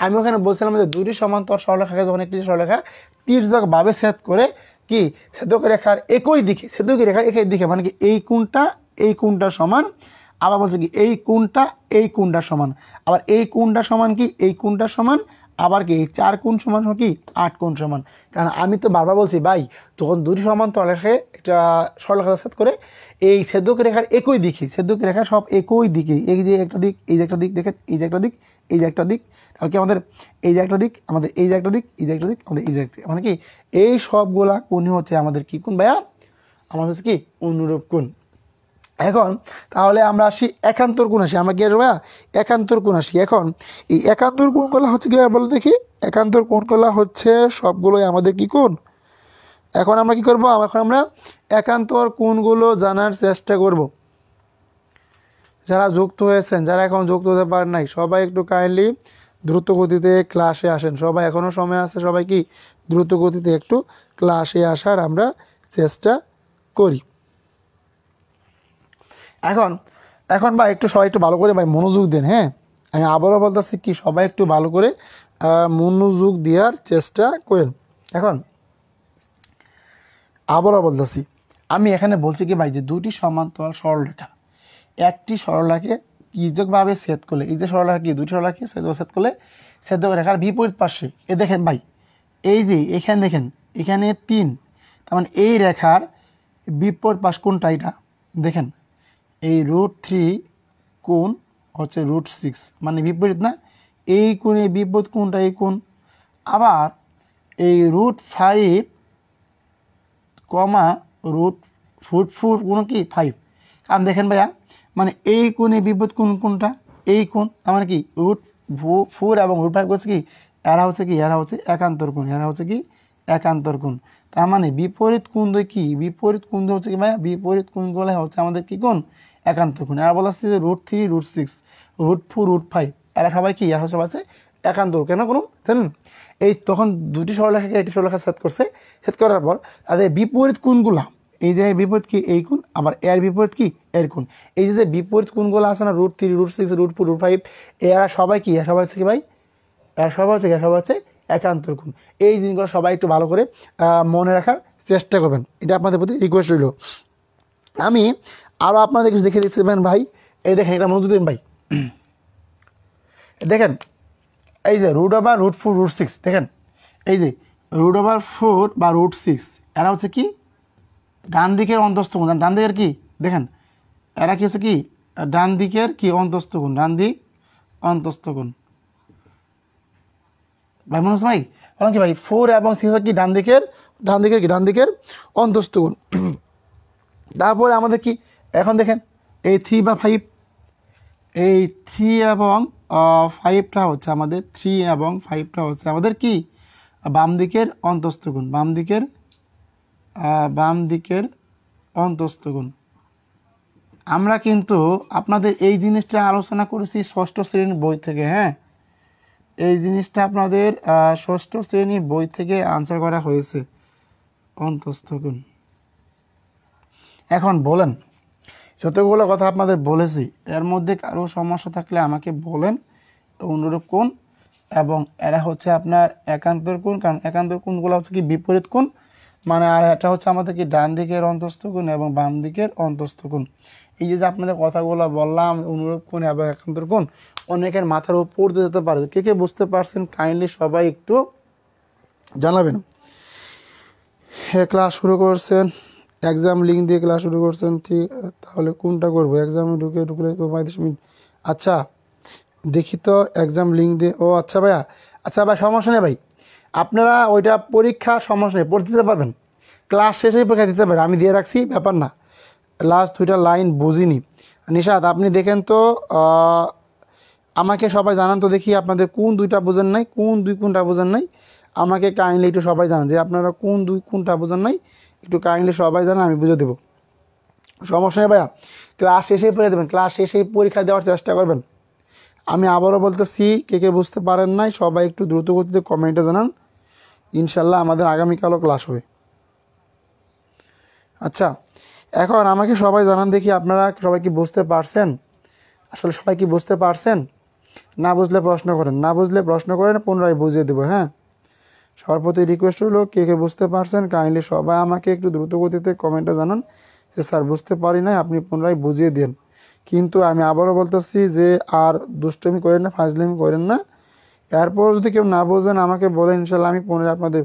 আমি ওখানে বলছিলাম যে দুটি সমান্তর সরলরেখাকে যখন একটি সরলরেখা তির্যকভাবে ছেদ করে কি ছেদক রেখার একই দিকে, ছেদক রেখার একই দিকে, মানে কি এই কোণটা সমান, আবার বলছে কি এই কোণটা সমান, আবার এই কোণটা সমান কি এই কোণটা সমান, আবার কি এই 4 কোণ সমান কি 8 কোণ সমান। কারণ আমি তো বারবার বলছি ভাই, যখন দুটি সমান্তরাল রেখায় একটা সরলরেখা ছেদ করে এই ছেদক রেখার একই দিকে, ছেদক রেখা সব একই দিকে, এই যে একটা দিক, এই যে একটা দিক, দেখেন এই যে একটা দিক, এই যে একটা দিক, তাহলে কি আমাদের এই যে একটা দিক, আমাদের এই যে একটা দিক, এই যে একটা দিক, আমাদের এই যে একটা দিক, মানে কি এই সবগুলা কোণই হচ্ছে আমাদের কি কোণ ভাইয়া? আমাদের হচ্ছে কি অনুরূপ কোণ। এখন তাহলে আমরা আসি একান্তর কোণ আসি, আমরা কি আসবো ভাইয়া? একান্তর কোণ আসি। এখন এই একান্তর কোণগুলো হচ্ছে কি বলে দেখি, একান্তর কোণগুলো হচ্ছে সবগুলোই আমাদের কি কোণ। এখন আমরা কি করবো, এখন আমরা একান্তর কোণগুলো জানার চেষ্টা করব। যারা যুক্ত হয়েছেন, যারা এখন যুক্ত হতে পারেন নাই, সবাই একটু কাইন্ডলি দ্রুত গতিতে ক্লাসে আসেন। সবাই এখনও সময় আছে, সবাই কি দ্রুত গতিতে একটু ক্লাসে আসার আমরা চেষ্টা করি। এখন ভাই একটু সবাই একটু ভালো করে ভাই মনোযোগ দেন। হ্যাঁ, আমি আবারও বলতেছি কি সবাই একটু ভালো করে মনোযোগ দেওয়ার চেষ্টা করেন। এখন আবারও বলতেছি, আমি এখানে বলছি কি ভাই যে দুটি সমান্তরাল সরলরেখা একটি সরলরেখাকে তির্যকভাবে ছেদ করলে, এই যে সরলরেখা কি দুটি সরলরেখাকে ছেদ করলে ছেদক রেখার বিপরীত পাশে এ দেখেন ভাই, এই যে এখানে দেখেন এখানে 3, তার মানে এই রেখার বিপরীত পাশ কোনটা? এটা দেখেন এই √3 কোণ হচ্ছে √6, মানে বিপরীত না, এই কোণে বিপরীত কোণটা এই কোণ। আবার এই √5 √4 কোণ কি 5, কারণ দেখেন ভাইয়া মানে এই কোণে বিপরীত কোণটা এই কোণ, তার মানে কি √4 এবং √5 করছে কি এরা হচ্ছে কি এরা হচ্ছে একান্তর কোণ, এরা হচ্ছে কি একান্তর কোণ। তার মানে বিপরীত কোণ কি বিপরীত কোণ হচ্ছে কি ভাইয়া, বিপরীত কোণগুলো হচ্ছে আমাদের কি কোণ? একান্তর কোণ। এরা বলা হচ্ছে যে √3 √6 √4 √5 এরা সবাই কি এরা সবাই আছে একান্তর। কেন কোনো জানেন? এই তখন দুটি সরলরেখাকে একটি সরলরেখা ছেদ করছে, ছেদ করার পর তাদের বিপরীত কোণগুলা, এই যে বিপরীত কি এই কোণ, আবার এর বিপরীত কি এর কোণ, এই যে বিপরীত কোণগুলো আছে না √3 √6 √4 √5 এরা সবাই কি এরা সবাই হচ্ছে কি ভাই, এরা সবাই হচ্ছে একান্তর কোণ। এই জিনিসগুলো সবাই একটু ভালো করে মনে রাখার চেষ্টা করবেন, এটা আপনাদের প্রতি রিকোয়েস্ট রইল। আমি আরও আপনাদের কিছু দেখে দিচ্ছি ভাই, এই দেখেন এটা মনোযোগ দিন ভাই, দেখেন এই যে √4 √6, দেখেন এই যে √4 বা √6 এরা হচ্ছে কি ডান দিকের অন্তস্থ গুণ। ডান দিকের কি দেখেন এরা কি হচ্ছে কি ডান দিকের কি অন্তস্থ গুণ, ডান দিক অন্তস্থ গুণ। ভাই মনে হচ্ছে ভাই বলেন কি ভাই 4 এবং 6 কি ডান দিকের কি ডান দিকের অন্তস্থ গুণ। তারপরে আমাদের কি এখন দেখেন এই 3 বা 5, এই 3 এবং 5টা হচ্ছে আমাদের 3 এবং 5টা হচ্ছে আমাদের কি বাম দিকের অন্তস্থ গুণ, বাম দিকের অন্তস্থ গুণ। আমরা কিন্তু আপনাদের এই জিনিসটা আলোচনা করেছি ষষ্ঠ শ্রেণীর বই থেকে। হ্যাঁ, এই জিনিসটা আপনাদের ষষ্ঠ শ্রেণীর বই থেকে আনসার করা হয়েছে অন্তস্থ গুণ। এখন বলেন যতগুলো কথা আপনাদের বলেছি এর মধ্যে কারো সমস্যা থাকলে আমাকে বলেন। অনুরূপ কোণ এবং এরা হচ্ছে আপনার একান্তর কোণ, কারণ একান্তর কোণগুলো হচ্ছে কি বিপরীত কোণ, মানে আর এটা হচ্ছে আমাদের কি ডান দিকের অন্তস্থ কোণ এবং বাম দিকের অন্তস্থ কোণ। এই যে আপনাদের কথাগুলো বললাম অনুরূপ কোণ এবং একান্তর কোণ অনেকের মাথার উপর দিয়ে যেতে পারে। কে কে বুঝতে পারছেন কাইন্ডলি সবাই একটু জানাবেন। ক্লাস শুরু করছেন, এক্সাম লিঙ্ক দিয়ে ক্লাস শুরু করছেন, ঠিক তাহলে কোনটা করবো? এক্সামে ঢুকলে তো 35 মিনিট। আচ্ছা দেখি তো এক্সাম লিঙ্ক দিয়ে। ও আচ্ছা ভাইয়া, আচ্ছা ভাই সমস্যা নেই ভাই, আপনারা ওইটা পরীক্ষা সমস্যা নেই, পড়তে দিতে পারবেন, ক্লাস শেষেই পরীক্ষা দিতে পারেন, আমি দিয়ে রাখছি, ব্যাপার না। লাস্ট 2টা লাইন বুঝিনি। নিশাদ আপনি দেখেন তো, আমাকে সবাই জানান তো দেখি আপনাদের কোন 2টা বোঝেন নাই, কোনটা বোঝেন নাই আমাকে কাইন্ডলি একটু সবাই জানান যে আপনারা কোনটা বোঝেন নাই, একটু কাইন্ডলি সবাই জানান, আমি বুঝে দেবো। সমস্যা নেই ভাইয়া, ক্লাস শেষেই পরীক্ষা দেবেন, ক্লাস শেষেই পরীক্ষা দেওয়ার চেষ্টা করবেন। আমি আবারও বলতেছি কে বুঝতে পারেন নাই সবাই একটু দ্রুত গতিতে কমেন্টে জানান, ইনশাল্লাহ আমাদের আগামীকালও ক্লাস হবে। আচ্ছা এখন আমাকে সবাই জানান দেখি আপনারা সবাই কি বুঝতে পারছেন, আসলে সবাই কি বুঝতে পারছেন? না বুঝলে প্রশ্ন করেন, পুনরায় বুঝিয়ে দেবো। হ্যাঁ, সবার প্রতি রিকোয়েস্ট হলো কে বুঝতে পারছেন কাইন্ডলি সবাই আমাকে একটু দ্রুত গতিতে কমেন্টে জানান যে স্যার বুঝতে পারি না, আপনি পুনরায় বুঝিয়ে দেন। কিন্তু আমি আবারও বলতেছি যে আর দুষ্টমি করেন না, ফাজলামি করেন না। এরপর যদি কেউ না বোঝেন আমাকে বলেন, ইনশাল্লাহ আমি পুনরায় আপনাদের,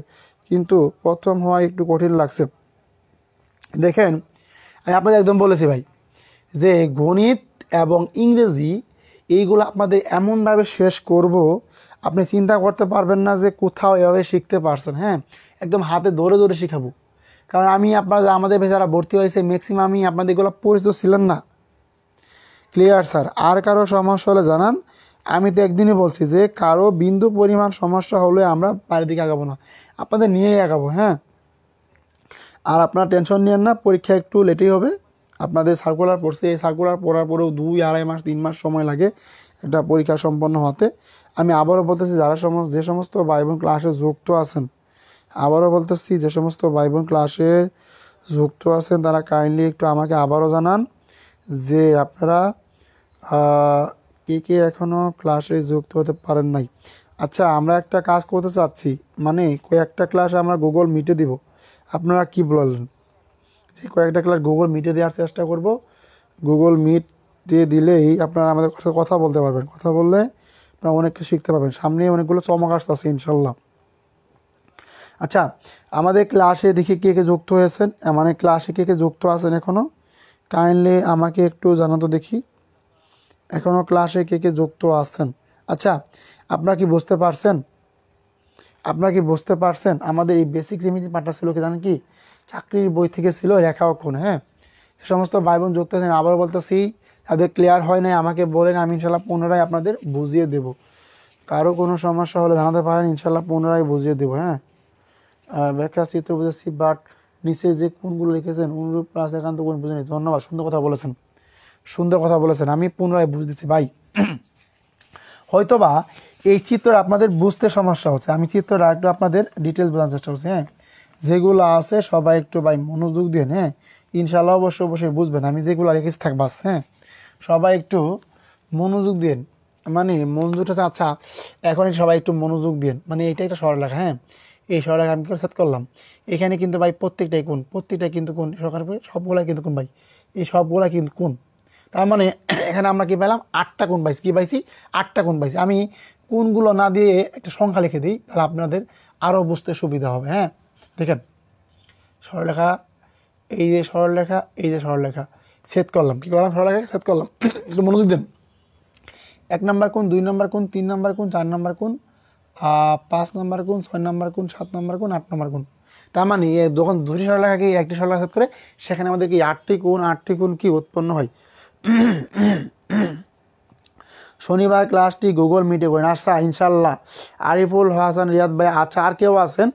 কিন্তু প্রথম হওয়া একটু কঠিন লাগছে। দেখেন আমি আপনাদের একদম বলেছি ভাই যে গণিত এবং ইংরেজি এইগুলো আপনাদের এমনভাবে শেষ করব আপনি চিন্তা করতে পারবেন না যে কোথাও এভাবে শিখতে পারছেন। হ্যাঁ, একদম হাতে ধরে শেখাবো, কারণ আমি আপনারা আমাদের যারা ভর্তি হয়েছে ম্যাক্সিমামই আপনাদের এগুলো পরিচিত ছিলেন না। Clear sir? আর কারো সমস্যা হলে জানান। আমি তো একদিনই বলছি যে কারো বিন্দু পরিমাণ সমস্যা হলে আমরা বাইরের দিকে আগাবো না, আপনাদের নিয়েই আগাবো। হ্যাঁ, আর আপনারা টেনশন নিয়েন না, পরীক্ষা একটু লেটেই হবে। আপনাদের সার্কুলার পড়ছে, এই সার্কুলার পড়ার পরেও 2-2.5 মাস 3 মাস সময় লাগে এটা পরীক্ষা সম্পন্ন হতে। আমি আবারও বলতেছি যে সমস্ত ভাই বোন ক্লাসে যুক্ত আছেন, তারা কাইন্ডলি একটু আমাকে আবারও জানান যে আপনারা কে এখনও ক্লাসে যুক্ত হতে পারেন নাই। আচ্ছা আমরা একটা কাজ করতে চাচ্ছি, মানে কয়েকটা ক্লাস আমরা গুগল মিটে দিব, আপনারা কি বললেন? যে কয়েকটা ক্লাস গুগল মিটে দেওয়ার চেষ্টা করব। গুগল মিট দিয়ে দিলেই আপনারা আমাদের সাথে কথা বলতে পারবেন, কথা বললে আপনারা অনেক কিছু শিখতে পারবেন, সামনে অনেকগুলো চমক আসতেছে ইনশাল্লাহ। আচ্ছা আমাদের ক্লাসে দেখি কে যুক্ত হয়েছেন, মানে ক্লাসে কে যুক্ত আছেন এখনও কাইন্ডলি আমাকে একটু জানাতো দেখি, এখনও ক্লাসে কে যুক্ত আছেন। আচ্ছা আপনারা কি বুঝতে পারছেন? আমাদের এই বেসিক রিমিজি পাঠটা ছিল কি জানেন কি, চাকরির বই থেকে ছিল রেখা অঙ্কন। হ্যাঁ, সে সমস্ত ভাই বোন যুক্ত আছেন, আবার বলতেছি যাদের ক্লিয়ার হয় নাই আমাকে বলেন, আমি ইনশাল্লাহ পুনরায় আপনাদের বুঝিয়ে দেব। কারো কোনো সমস্যা হলে জানাতে পারেন, ইনশাল্লাহ পুনরায় বুঝিয়ে দেবো। হ্যাঁ, ব্যাখ্যা চিত্র বুঝেছি, বাট নিচে যে কোনগুলো লিখেছেন অনুরূপ প্লাস একান্ত কোন বুঝেনি। ধন্যবাদ, সুন্দর কথা বলেছেন, আমি পুনরায় বুঝে দিচ্ছি ভাই। হয়তোবা এই চিত্র আপনাদের বুঝতে সমস্যা হচ্ছে, আমি চিত্রটা একটু আপনাদের ডিটেলস বোঝানোর চেষ্টা করছি। হ্যাঁ, যেগুলো আছে সবাই একটু ভাই মনোযোগ দিয়ে, হ্যাঁ ইনশাল্লাহ অবশ্যই বুঝবেন, আমি যেগুলো রেখেছি থাক বাস। হ্যাঁ, সবাই একটু মনোযোগ দিন, মানে মনোযোগটা। আচ্ছা এখন সবাই একটু মনোযোগ দিন, মানে এইটা একটা সরলরেখা। হ্যাঁ, এই সরলরেখা আমি সেট করলাম, এখানে কিন্তু ভাই প্রত্যেকটাই কিন্তু কোন সরকার সবগুলাই কিন্তু কোন ভাই, এই সবগুলা কিন্তু কোন। তার মানে এখানে আমরা কি পেলাম 8টা কোণ পাইছি, কি পাইছি 8টা কোণ পাইছি। আমি কোণগুলো না দিয়ে একটা সংখ্যা লিখে দিই, তাহলে আপনাদের আরও বুঝতে সুবিধা হবে। হ্যাঁ দেখেন, সরলরেখা, এই যে সরলরেখা, এই যে সরলরেখা, ছেদ করলাম, কী করলাম, সরলরেখা ছেদ করলাম। একটু মনোযোগ দেন। 1 নম্বর কোণ, 2 নম্বর কোণ, 3 নম্বর কোণ, 4 নম্বর কোণ, 5 নম্বর কোণ, 6 নম্বর কোণ, 7 নম্বর কোণ, 8 নম্বর কোণ। তার মানে যখন দুটি সরলরেখাকে একটি সরলরেখা ছেদ করে, সেখানে আমাদের কি 8টি কোণ কি উৎপন্ন হয়। শনিবার ক্লাসটি গুগল মিটে করেন। আচ্ছা ইনশাল্লাহ, আরিফুল হাসান, রিয়াদ ভাই, আচ্ছা আর কেউ আছেন?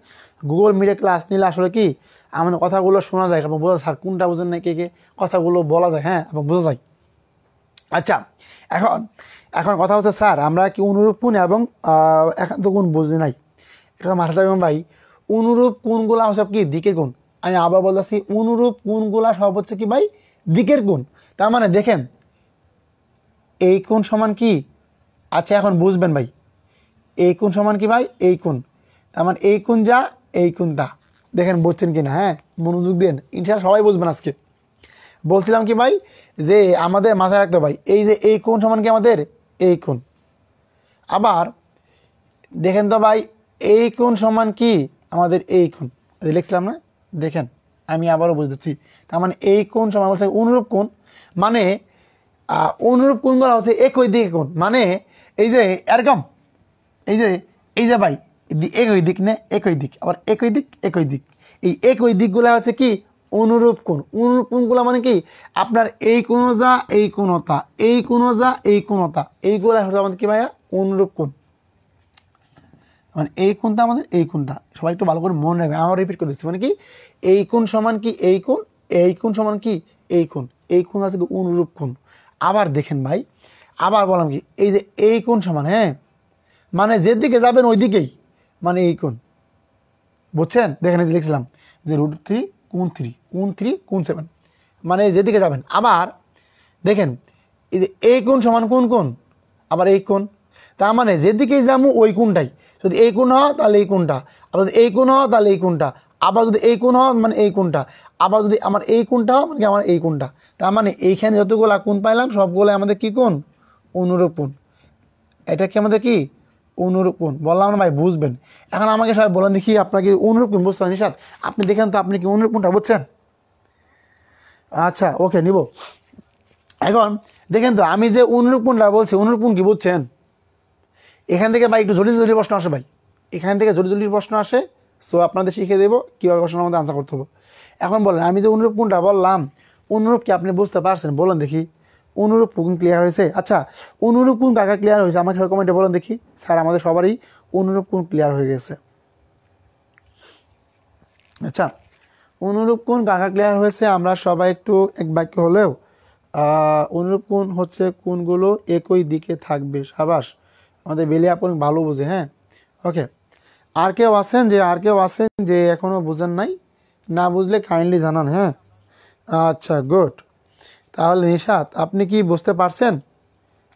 গুগল মিটে ক্লাস নিলে আসলে কি আমাদের কথাগুলো শোনা যায় এবং বোঝা, স্যার কোনটা বোঝেন না, কে কথাগুলো বলা যায়, হ্যাঁ, এবং বোঝা যায়। আচ্ছা এখন কথা হচ্ছে, স্যার আমরা কি অনুরূপ কোণ এবং একান্ত কোণ বুঝতে নাই, এটা মাথাতে রাখবেন ভাই। অনুরূপ কোণগুলা সব কি দিকের কোণ। আমি আবার বলতেছি, অনুরূপ কোণগুলা সব হচ্ছে কি ভাই দিকের কোণ। তার মানে দেখেন এই কোণ সমান কি, আচ্ছা এখন বুঝবেন ভাই, এই কোণ সমান কি ভাই এই কোণ, তার মানে এই কোণ যা এই কোণ তা। দেখেন বুঝছেন কিনা, হ্যাঁ মনোযোগ দেন, ইনশাআল্লাহ সবাই বুঝবেন। আজকে বলছিলাম কি ভাই, যে আমাদের মাথায় রাখতে ভাই, এই যে এই কোণ সমান কি আমাদের এই কোণ। আবার দেখেন তো ভাই, এই কোণ সমান কি আমাদের এই কোণ, লিখছিলাম না, দেখেন আমি আবারও বুঝতেছি। তার মানে এই কোণ সমান বলছে অনুরূপ কোণ, মানে অনুরূপ কোণগুলো হচ্ছে একই দিকে কোণ, মানে এই যে এরকম, এই যে ভাই একই দিক না, একই দিক, আবার একই দিক একই দিক, এই একই দিকগুলো হচ্ছে কি অনুরূপ কোণ। অনুরূপ কোণগুলো মানে কি আপনার এই কোণ যা এই কোণতা, এই কোণ যা এই কোণতা, এইগুলো হচ্ছে আমাদের কি ভাইয়া অনুরূপ কোণ। মানে এই কোণটা আমাদের এই কোণটা, সবাই একটু ভালো করে মনে রাখবেন, আমার রিপিট করে দিচ্ছি। মানে কি এই কোণ সমান কি এই কোণ, এই কোণ সমান কি এই কোণ, এই কোণ আছে অনুরূপ কোণ। আবার দেখেন ভাই, আবার বললাম কি এই যে এই কোণ সমান, হ্যাঁ মানে যেদিকে যাবেন ওই দিকেই মানে এই কোণ, বুঝছেন। দেখেন এই যে লিখছিলাম যে √3 কোণ 3 কোণ 3 কোণ 7, মানে যেদিকে যাবেন। আবার দেখেন এই যে এই কোণ সমান কোন কোণ, আবার এই কোণ, তার মানে যেদিকেই যাবো ওই কোণটাই, যদি এই কোণ হয় তাহলে এই কোণটা, আবার যদি এই কোণ হয় তাহলে এই কোণটা, আবার যদি এই কোণ হয় মানে এই কোণটা, আবার যদি আমার এই কোণটা হয় মানে আমার এই কোণটা। তার মানে এইখানে যতগুলো কোণ পাইলাম সবগুলো আমাদের কি কোণ অনুরূপ কোণ। এটা কি আমাদের কি অনুরূপ কোণ, বললাম না ভাই বুঝবেন। এখন আমাকে সবাই বলেন দেখি আপনার কি অনুরূপ কোণ বুঝতে পারেন নিশাত, আপনি দেখেন তো আপনি কি অনুরূপ কোণটা বুঝছেন। আচ্ছা ওকে নিব। এখন দেখেন তো আমি যে অনুরূপ কোণটা বলছি, অনুরূপ কোণ কি বুঝছেন। এখান থেকে ভাই একটু জটিল জটিল প্রশ্ন আসে ভাই, এখান থেকে জটিল জটিল প্রশ্ন আসে। সো আপনাদের শিখিয়ে দেবো কীভাবে প্রশ্ন আমাদের আনসার করতে হবে। এখন বলেন আমি যে অনুরূপ কোণটা বললাম, অনুরূপ কি আপনি বুঝতে পারছেন বলেন দেখি, অনুরূপ কোণ ক্লিয়ার হয়েছে। আচ্ছা অনুরূপ কোণ কাকা ক্লিয়ার হয়েছে আমাকে কমেন্টে বলেন দেখি, স্যার আমাদের সবারই অনুরূপ কোণ ক্লিয়ার হয়ে গেছে। আচ্ছা অনুরূপ কোণ কাকা ক্লিয়ার হয়েছে, আমরা সবাই একটু এক বাক্য হলেও অনুরূপ কোণ হচ্ছে কোণগুলো একই দিকে থাকবে। সাবাস, আমাদের বেলি আপন ভালো বুঝে। হ্যাঁ ওকে, আর কেউ আছেন যে এখনও বুঝেন নাই, না বুঝলে কাইন্ডলি জানান। হ্যাঁ আচ্ছা গুড, তাহলে নিশাত আপনি কি বুঝতে পারছেন।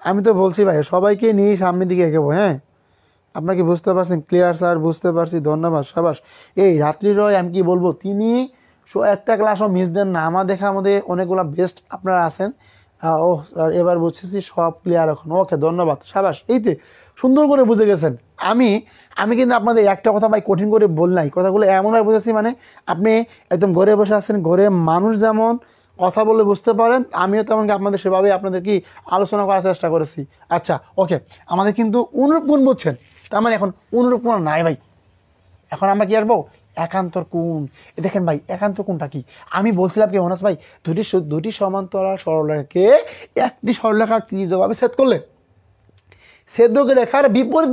আমি তো বলছি ভাই সবাইকে নিয়ে সামনের দিকে এগোবো। হ্যাঁ আপনার কি বুঝতে পারছেন, ক্লিয়ার স্যার বুঝতে পারছি, ধন্যবাদ সাবাস। এই রাত্রি রয় আমি কি বলবো, তিনি একটা ক্লাসও মিস দেন না, আমার দেখা আমাদের অনেকগুলো বেস্ট আপনারা আছেন। ও এবার বুঝতেছি সব ক্লিয়ার এখন, ওকে ধন্যবাদ সাবাস। এই যে সুন্দর করে বুঝে গেছেন। আমি কিন্তু আপনাদের একটা কথা ভাই কঠিন করে বল নাই, কথাগুলো এমনভাবে বুঝেছি মানে আপনি একদম ঘরে বসে আছেন, ঘরে মানুষ যেমন কথা বলে বুঝতে পারেন, আমিও তেমনকি আপনাদের সেভাবে আপনাদের কি আলোচনা করার চেষ্টা করেছি। আচ্ছা ওকে, আমাদের কিন্তু অনুরূপ কোণ বুঝছেন, তার মানে এখন অনুরূপ কোণ নাই ভাই, এখন আমরা কি আসবো একান্তর কোণ। দেখেন ভাই একান্তর কোণটা কি, আমি বলছিলাম কি মনে আছে ভাই, দুটি সমান্তরাল সরলরেখাকে একটি সরলরেখা ত্রিভুজভাবে ছেদ করলে ছেদক রেখার বিপরীত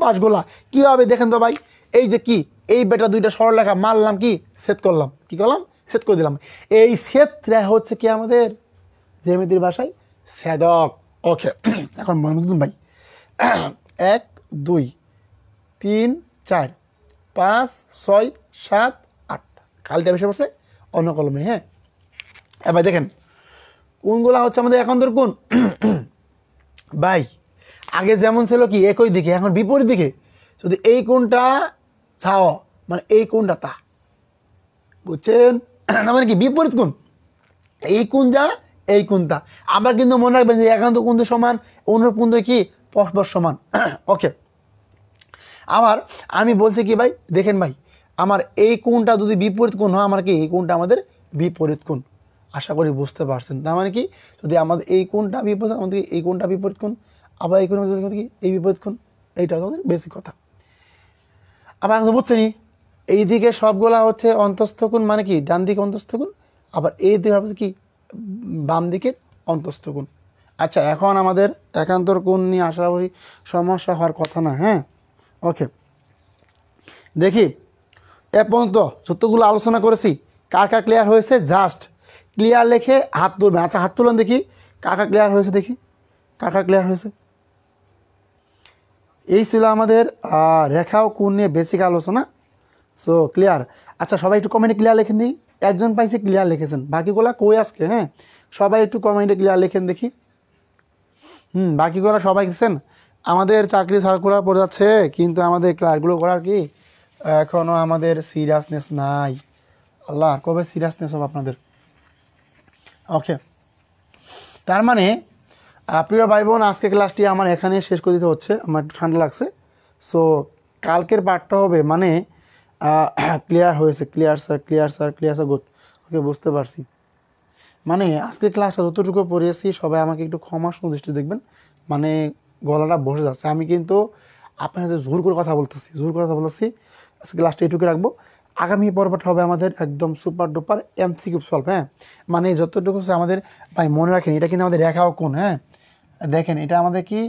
পাশগুলা কীভাবে দেখেন তো ভাই, এই যে কি এই বেটা দুইটা সরলরেখা মারলাম, কি ছেদ করলাম, কি করলাম ছেদ করে দিলাম। এই ছেদ রেখা হচ্ছে কি আমাদের জ্যামিতির ভাষায় ছেদক। ওকে এখন বুঝুন ভাই, 1 2 3 4 5 6 7 8 খালিটা বেশি পড়ছে অন্য কলমে। হ্যাঁ এবার দেখেন কোনগুলা হচ্ছে আমাদের একান্তর কোণ। ভাই আগে যেমন ছিল কি একই দিকে, এখন বিপরীত দিকে। যদি এই কোণটা ছাও মানে এই কোণটা তা, বুঝছেন না, মানে কি বিপরীত কোণ। এই কোণ যা এই কোণটা। আবার কিন্তু মনে রাখবেন যে একান্ত কোণ সমান অনুরূপ কি পরস্পর সমান। ওকে, আবার আমি বলছি কি ভাই, দেখেন ভাই, আমার এই কোণটা যদি বিপরীত কোণ হয়, আমার কি এই কোণটা আমাদের বিপরীত কোণ। আশা করি বুঝতে পারছেন। তার মানে কি, যদি আমাদের এই কোণটা বিপরীত, আমাদের এই কোণটা বিপরীত কোণ, আবার এই কোণ কি এই বিপরীত কোণ, এইটা আমাদের বেসিক কথা। আবার বুঝছেনি, এই দিকে সবগুলা হচ্ছে অন্তস্থ কোণ, মানে কি ডান দিকে অন্তস্থ কোণ, আবার এই দিকে হবে কি বাম দিকের অন্তস্থ কোণ। আচ্ছা, এখন আমাদের একান্তর কোণ নিয়ে আশা করি সমস্যা হওয়ার কথা না। হ্যাঁ, ওকে, দেখি এ পর্যন্ত যতগুলো আলোচনা করেছি কার কার ক্লিয়ার হয়েছে, জাস্ট ক্লিয়ার লিখে হাত তুলবেন। আচ্ছা, হাত তুলেন দেখি কার কার ক্লিয়ার হয়েছে, দেখি কার কার ক্লিয়ার হয়েছে। এই ছিল আমাদের রেখা ও কোণ নিয়ে বেসিক আলোচনা। So clear. আচ্ছা, সবাই একটু কমেন্টে ক্লিয়ার লেখেন দেখি। একজন পাইছে ক্লিয়ার লিখেছেন, বাকিগুলা কই আজকে? হ্যাঁ, সবাই একটু কমেন্টে ক্লিয়ার লেখেন দেখি। বাকিগুলো সবাই দেখছেন। আমাদের চাকরি সার্কুলার পড়ে যাচ্ছে, কিন্তু আমাদের ক্লাসগুলো করার কি এখনও আমাদের সিরিয়াসনেস নাই। আল্লাহ, কবে সিরিয়াসনেস হবে আপনাদের? ওকে, তার মানে প্রিয় ভাই বোন, আজকে ক্লাসটি আমার এখানে শেষ করে দিতে হচ্ছে, আমার একটু ঠান্ডা লাগছে। সো কালকের পার্টটা হবে মানে ক্লিয়ার হয়েছে, clear sir, clear sir, clear sir, good. Okay, বুঝতে পারছি। মানে আজকে ক্লাসটা যতটুকু পড়িয়েছি, সবাই আমাকে একটু ক্ষমা সুদৃষ্টি দেখবেন। মানে গলাটা বসে যাচ্ছে, আমি কিন্তু আপনার সাথে জোর করে কথা বলতেছি, জোর করে কথা বলতেছি। আজকে ক্লাসটা এটুকু রাখবো। আগামী পর্বটা হবে আমাদের একদম সুপার ডুপার এমসিকিউ সলভ। হ্যাঁ, মানে যতটুকু আমাদের ভাই মনে রাখেন, এটা কিন্তু আমাদের রেখা ও কোণ। হ্যাঁ, দেখেন, এটা আমাদের কি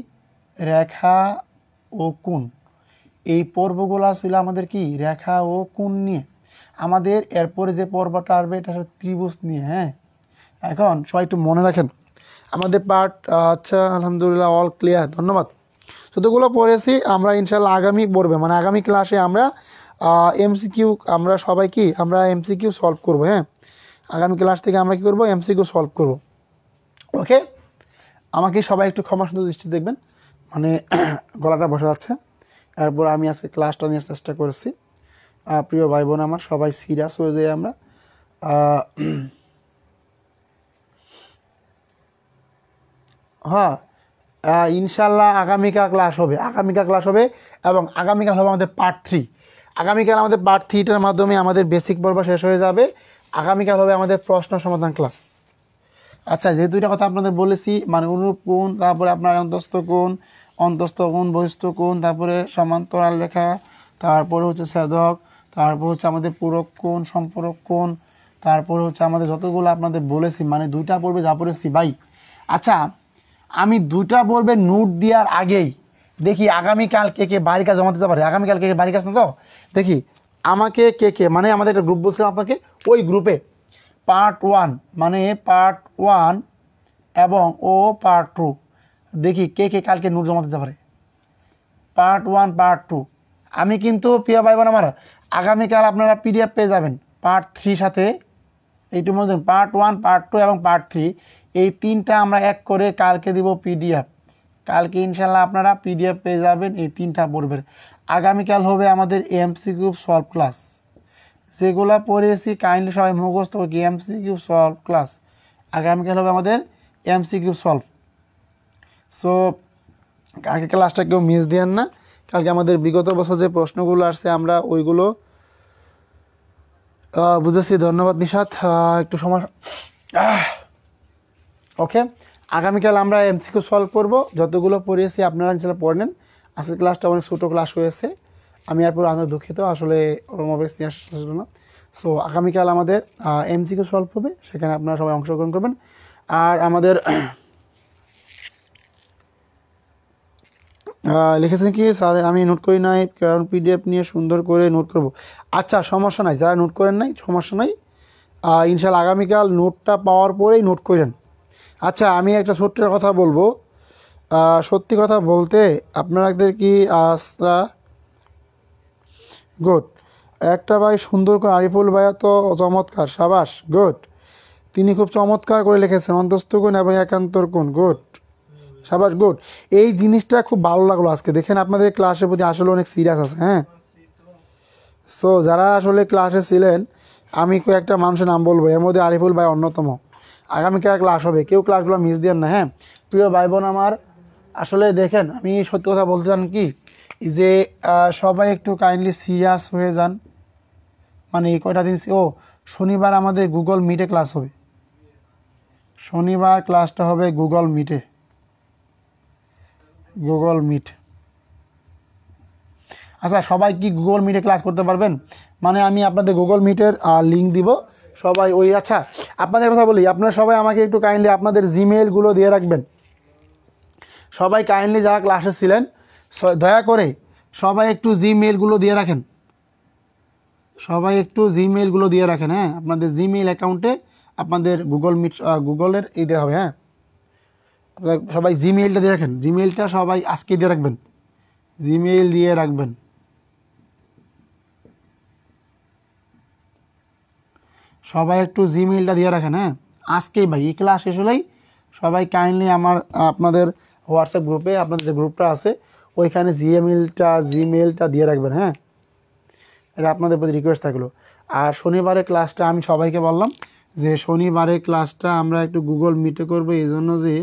রেখা ও কোণ। এই পর্বগুলো ছিল আমাদের কি রেখা ও কোণ নিয়ে। আমাদের এরপরে যে পর্বটা আসবে এটা হচ্ছে ত্রিভুজ নিয়ে। হ্যাঁ, এখন সবাই একটু মনে রাখেন আমাদের পার্ট। আচ্ছা, আলহামদুলিল্লাহ, অল ক্লিয়ার, ধন্যবাদ। যতগুলো পড়েছি আমরা ইনশাল্লাহ আগামী পড়বে, মানে আগামী ক্লাসে আমরা এমসিকিউ, আমরা সবাই কি আমরা এমসিকিউ সলভ করবো। হ্যাঁ, আগামী ক্লাস থেকে আমরা কী করবো, এমসিকিউ সলভ করব। ওকে, আমাকে সবাই একটু ক্ষমা সুন্দর দৃষ্টি দেখবেন, মানে গলাটা বসে যাচ্ছে। এরপর আমি আজকে ক্লাসটা নেওয়ার চেষ্টা করেছি। প্রিয় ভাই বোন আমার, সবাই সিরিয়াস হয়ে যাই আমরা। হ্যাঁ, ইনশাল্লাহ আগামীকাল ক্লাস হবে, আগামীকাল ক্লাস হবে, এবং আগামীকাল হবে আমাদের পার্ট 3। আগামীকাল আমাদের পার্ট 3টার মাধ্যমে আমাদের বেসিক পর্ব শেষ হয়ে যাবে। আগামীকাল হবে আমাদের প্রশ্ন সমাধান ক্লাস। আচ্ছা, যে দুইটা কথা আপনাদের বলেছি, মানে অনুরূপ কোণ, তারপরে আপনার অন্তস্থ কোণ, বহিস্থ কোণ, তারপরে সমান্তরাল রেখা, তারপরে হচ্ছে ছেদক, তারপর হচ্ছে আমাদের পূরক কোণ, সম্পূরক কোণ, তারপরে হচ্ছে আমাদের যতগুলো আপনাদের বলেছি, মানে দুইটা পড়বে যা পড়েছি ভাই। আচ্ছা, আমি দুইটা পড়বে নোট দেওয়ার আগেই দেখি আগামীকাল কে কে বাড়ি কাজ জমা দিতে পারে। আগামীকাল কে কে বাড়ি কাজ না তো দেখি আমাকে কে কে, মানে আমাদের একটা গ্রুপ বলছিলাম আপনাকে, ওই গ্রুপে পার্ট 1 মানে পার্ট 1 এবং ও পার্ট 2, দেখি কে কে কালকে নোট জমা দিতে পারে। পার্ট 1 পার্ট 2 আমি কিন্তু প্রিয় ভাই বোন আমার, আগামীকাল আপনারা পিডিএফ পেয়ে যাবেন পার্ট 3 সাথে। এইটু মনে রাখবেন, পার্ট 1 পার্ট 2 এবং পার্ট 3, এই তিনটা আমরা এক করে কালকে দিব পিডিএফ। কালকে ইনশাল্লাহ আপনারা পিডিএফ পেয়ে যাবেন এই তিনটা পড়বেন। আগামীকাল হবে আমাদের এমসিকিউ সলভ ক্লাস, যেগুলো পড়েছি কাইন্ডলি সবাই মুখস্থ কি এমসিকিউ সলভ ক্লাস। আগামীকাল হবে আমাদের এমসিকিউ সলভ। সো কালকে ক্লাসটা কেউ মিস দিয়েন না। কালকে আমাদের বিগত বছর যে প্রশ্নগুলো আসছে আমরা ওইগুলো বুঝেছি। ধন্যবাদ নিশাত, একটু সময়। ওকে, আগামীকাল আমরা এমসিকিউ সলভ করব। যতগুলো পড়িয়েছি আপনারা যেটা পড়ে নেন। আজকের ক্লাসটা অনেক ছোটো ক্লাস হয়েছে, আমি এরপর আমি দুঃখিত, আসলে ওরমবেশ নিয়ে আসার চেষ্টা না। সো আগামীকাল আমাদের এমসিকিউ সলভ হবে, সেখানে আপনারা সবাই অংশগ্রহণ করবেন। আর আমাদের লিখেছেন কি স্যার, আমি নোট করি নাই, কারণ পিডিএফ নিয়ে সুন্দর করে নোট করব। আচ্ছা, সমস্যা নাই, যারা নোট করেন নাই সমস্যা নাই, ইনশাল্লাহ আগামীকাল নোটটা পাওয়ার পরেই নোট করেন। আচ্ছা, আমি একটা ছোট্ট কথা বলবো। সত্যি কথা বলতে আপনাদের কি গুড, একটা ভাই সুন্দর করে, আরিফুল ভাইয়া তো চমৎকার, সাবাস, গুড। তিনি খুব চমৎকার করে লিখেছেন অন্তস্থ কোণ এবং একান্তর কোণ, গুড, সাবাস, গুড। এই জিনিসটা খুব ভালো লাগলো আজকে। দেখেন আপনাদের ক্লাসের প্রতি আসলে অনেক সিরিয়াস আছে। হ্যাঁ, সো যারা আসলে ক্লাসে ছিলেন, আমি কয়েকটা মানুষের নাম বলবো, এর মধ্যে আরিফুল ভাই অন্যতম। আগামীকাল ক্লাস হবে, কেউ ক্লাসগুলো মিস দেন না। হ্যাঁ প্রিয় ভাই বোন আমার, আসলে দেখেন আমি সত্যি কথা বলতে চান কি যে সবাই একটু কাইন্ডলি সিরিয়াস হয়ে যান। মানে এই কয়টা দিন শনিবার আমাদের গুগল মিটে ক্লাস হবে, শনিবার ক্লাসটা হবে গুগল মিটে, গুগল মিট। আচ্ছা সবাই কি গুগল মিটে ক্লাস করতে পারবেন? মানে আমি আপনাদের গুগল মিটের লিঙ্ক দিব, সবাই ওই আচ্ছা আপনাদের কথা বলি, আপনারা সবাই আমাকে একটু কাইন্ডলি আপনাদের জিমেইলগুলো দিয়ে রাখবেন। সবাই কাইন্ডলি যারা ক্লাসে ছিলেন দয়া করে সবাই একটু জিমেইলগুলো দিয়ে রাখেন, সবাই একটু জিমেইলগুলো দিয়ে রাখেন। হ্যাঁ আপনাদের জিমেইল অ্যাকাউন্টে আপনাদের গুগল মিট গুগলের এই দেওয়া হবে। হ্যাঁ আপনারা সবাই জিমেইলটা দিয়ে রাখেন, জিমেইলটা সবাই আজকে দিয়ে রাখবেন, জিমেইল দিয়ে রাখবেন। সবাই একটু জিমেইলটা দিয়ে রাখেন। হ্যাঁ আজকেই ভাই এই ক্লাস শেষ হলেই সবাই কাইন্ডলি আমার আপনাদের হোয়াটসঅ্যাপ গ্রুপে আপনাদের যে গ্রুপটা আছে ওইখানে জিমেইলটা দিয়ে রাখবেন। হ্যাঁ এটা আপনাদের প্রতি রিকোয়েস্ট থাকলো। আর শনিবারের ক্লাসটা আমি সবাইকে বললাম যে শনিবারের ক্লাসটা আমরা একটু গুগল মিটে করবো, এই জন্য যে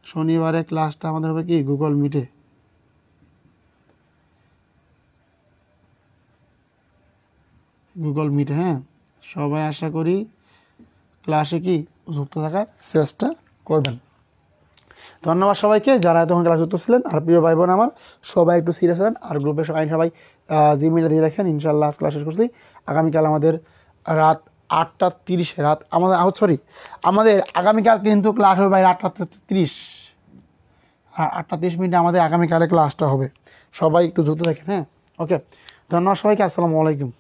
শনিবারের ক্লাসটা আমাদের হবে কি গুগল মিটে, গুগল মিটে। হ্যাঁ সবাই আশা করি ক্লাসে কি যুক্ত থাকার চেষ্টা করবেন। ধন্যবাদ সবাইকে যারা এতক্ষণ ক্লাস যুক্ত ছিলেন। আর প্রিয় ভাই বোন আমার সবাই একটু সিরিয়াস হন, আর গ্রুপে সবাই জিমেইলে দিয়ে রাখেন। ইনশাল্লাহ আজ ক্লাস শেষ করছি, আগামীকাল আমাদের রাত 8:30 রাত আমাদের আমাদের আগামীকাল কিন্তু ক্লাস হবে ভাই 8:30, 8:30 আমাদের আগামীকালে ক্লাসটা হবে। সবাই একটু যুক্ত থাকেন। হ্যাঁ ওকে ধন্যবাদ সবাইকে, আসসালামু আলাইকুম।